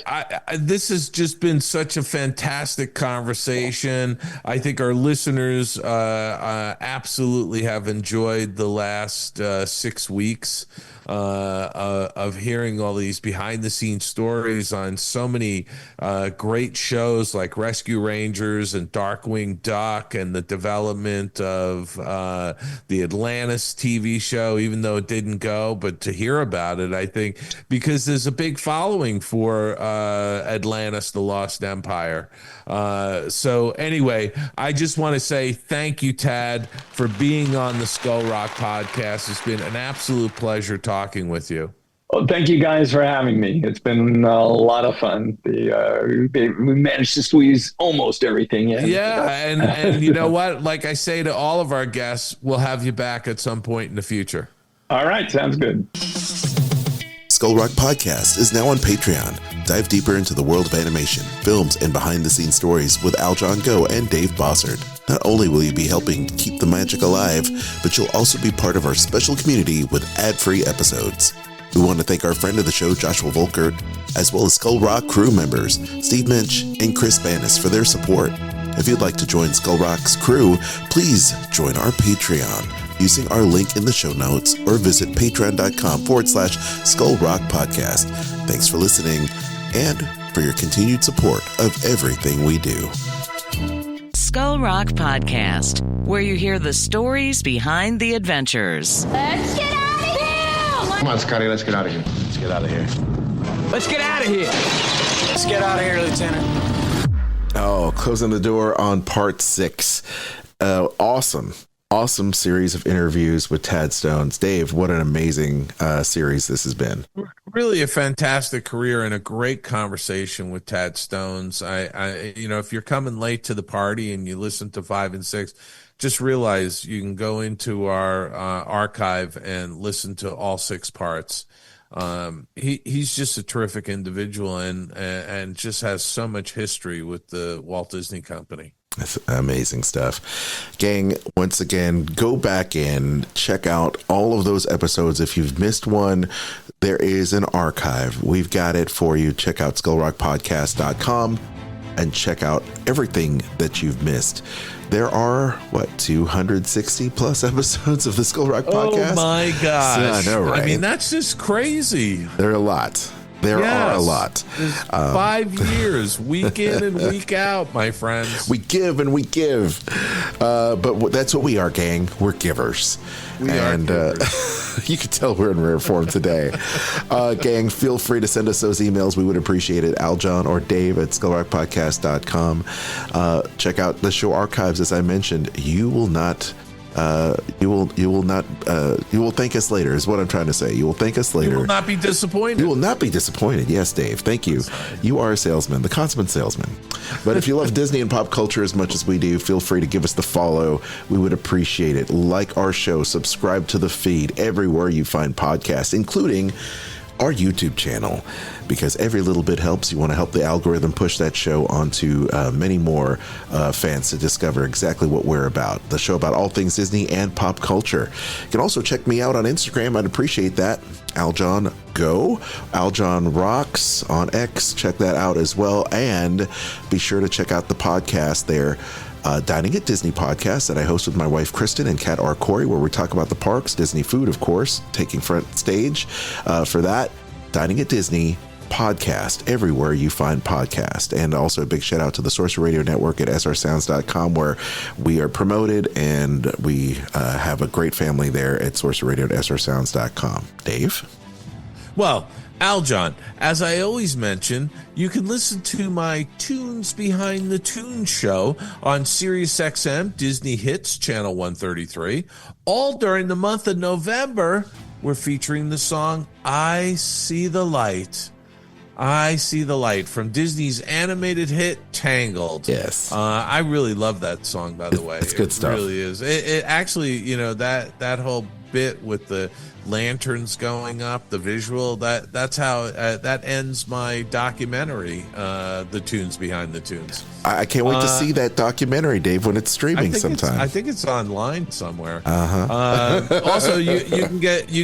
C: this has just been such a fantastic conversation. I think our listeners absolutely have enjoyed the last 6 weeks of hearing all these behind-the-scenes stories on so many great shows like Rescue Rangers and Darkwing Duck, and the development of the Atlantis TV show, even though it didn't go. But to hear about it, I think, because there's a big following for Atlantis, the Lost Empire. So anyway, I just want to say thank you, Tad, for being on the Skull Rock podcast. It's been an absolute pleasure talking with you.
G: Well, thank you guys for having me. It's been a lot of fun. We managed to squeeze almost everything in.
C: Yeah, and you know what? Like I say to all of our guests, we'll have you back at some point in the future.
G: All right, sounds good.
A: Skull Rock Podcast is now on Patreon. Dive deeper into the world of animation, films, and behind-the-scenes stories with Aljon Go and Dave Bossert. Not only will you be helping keep the magic alive, but you'll also be part of our special community with ad-free episodes. We want to thank our friend of the show, Joshua Volkert, as well as Skull Rock crew members, Steve Minch and Chris Banis, for their support. If you'd like to join Skull Rock's crew, please join our Patreon using our link in the show notes, or visit patreon.com/Skull Rock Podcast. Thanks for listening and for your continued support of everything we do.
E: Skull Rock Podcast, where you hear the stories behind the adventures.
H: Let's get out of here!
I: Come on, Scotty, let's get out of here.
J: Let's get out of here.
K: Let's get out of here!
J: Let's get out of here, Lieutenant.
A: Oh, closing the door on part 6. Awesome series of interviews with Tad Stones. Dave, what an amazing series this has been.
C: Really a fantastic career and a great conversation with Tad Stones. I if you're coming late to the party and you listen to 5 and 6, just realize you can go into our archive and listen to all 6 parts. He's just a terrific individual and just has so much history with the Walt Disney Company.
A: That's amazing stuff. Gang, once again, go back in, check out all of those episodes. If you've missed one, there is an archive. We've got it for you. Check out skullrockpodcast.com and check out everything that you've missed. There are, 260 plus episodes of the Skull Rock podcast?
C: Oh my gosh.
A: I know, right?
C: I mean, that's just crazy.
A: There are a lot. There are a lot.
C: 5 years, week in and week out, my friends.
A: We give and we give. But that's what we are, gang. We're givers.
C: We are givers.
A: You can tell we're in rare form today. Gang, feel free to send us those emails. We would appreciate it. Aljon or Dave at skullrockpodcast.com. Check out the show archives. As I mentioned, you will thank us later is what I'm trying to say. You will thank us later.
C: You will not be disappointed.
A: You will not be disappointed. Yes, Dave. Thank you. You are a salesman, the consummate salesman. But if you love Disney and pop culture as much as we do, feel free to give us the follow. We would appreciate it. Like our show, subscribe to the feed everywhere you find podcasts, including our YouTube channel, because every little bit helps. You want to help the algorithm push that show onto many more fans to discover exactly what we're about. The show about all things Disney and pop culture. You can also check me out on Instagram. I'd appreciate that. Aljon Go. Aljon Rocks on X. Check that out as well. And be sure to check out the podcast there. Dining at Disney podcast that I host with my wife Kristen and Kat R. Corey, where we talk about the parks, Disney food, of course, taking front stage for that. Dining at Disney podcast everywhere you find podcast. And also a big shout out to the Sorcerer Radio Network at srsounds.com, where we are promoted and we have a great family there at Sorcerer Radio at srsounds.com. Dave?
C: Well, Aljon, as I always mention, you can listen to my Tunes Behind the Tunes show on SiriusXM Disney Hits Channel 133. All during the month of November, we're featuring the song I See the Light. I See the Light from Disney's animated hit Tangled.
A: Yes.
C: I really love that song, by the way.
A: It's good stuff.
C: It really is. It actually, that whole bit with the lanterns going up, the visual, that's how that ends my documentary, The Tunes Behind the Tunes.
A: I can't wait to see that documentary, Dave, when it's streaming sometime.
C: I think it's online somewhere. Also, you can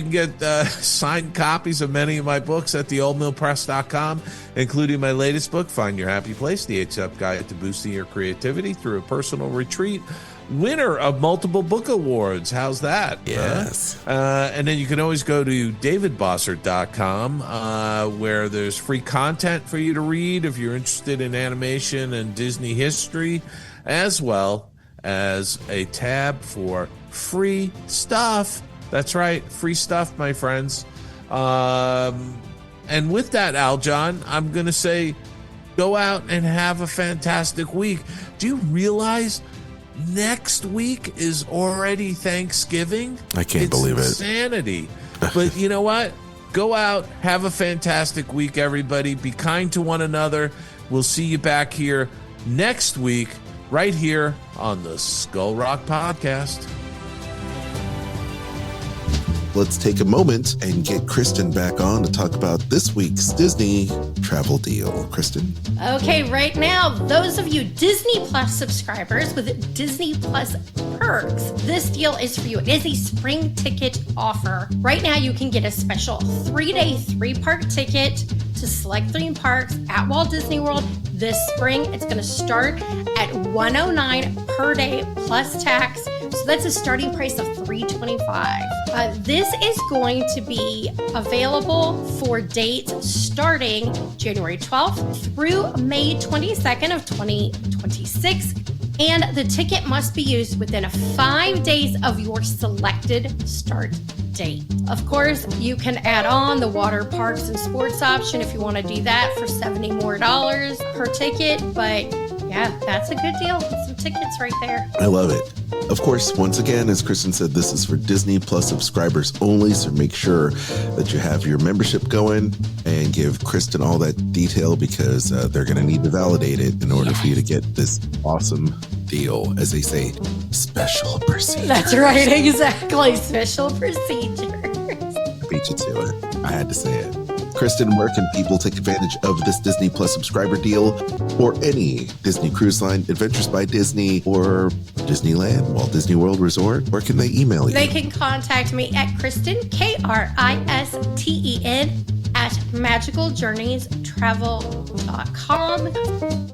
C: get signed copies of many of my books at theoldmillpress.com, including my latest book, Find Your Happy Place, the 8-Step Guide to Boosting Your Creativity Through a Personal Retreat. Winner of multiple book awards. How's that?
A: Yes.
C: And then you can always go to davidbossert.com, where there's free content for you to read if you're interested in animation and Disney history, as well as a tab for free stuff. That's right, free stuff, my friends. And with that, Aljon, I'm going to say go out and have a fantastic week. Do you realize next week is already Thanksgiving?
A: I can't believe it.
C: It's insanity. But you know what? Go out, have a fantastic week, everybody. Be kind to one another. We'll see you back here next week, right here on the Skull Rock Podcast.
A: Let's take a moment and get Kristen back on to talk about this week's Disney travel deal. Kristen?
I: Okay, right now, those of you Disney Plus subscribers with Disney Plus perks, this deal is for you. It is a spring ticket offer. Right now, you can get a special 3-day, 3-park ticket to select theme parks at Walt Disney World this spring. It's going to start at $109 per day plus tax. So that's a starting price of $325. This is going to be available for dates starting January 12th through May 22nd of 2026. And the ticket must be used within 5 days of your selected start date. Of course, you can add on the water parks and sports option if you want to do that for $70 more per ticket. But Yeah, that's a good deal. Some tickets right there.
A: I love it. Of course, once again, as Kristen said, this is for Disney Plus subscribers only, so make sure that you have your membership going and give Kristen all that detail because they're going to need to validate it in order for you to get this awesome deal. As they say, special procedure.
I: That's right, exactly. Special procedure.
A: Beat you to it. I had to say it. Kristen, where can people take advantage of this Disney Plus subscriber deal or any Disney Cruise Line, Adventures by Disney, or Disneyland, Walt Disney World Resort? Where can they email you?
I: They can contact me at Kristen, Kristen, @magicaljourneystravel.com.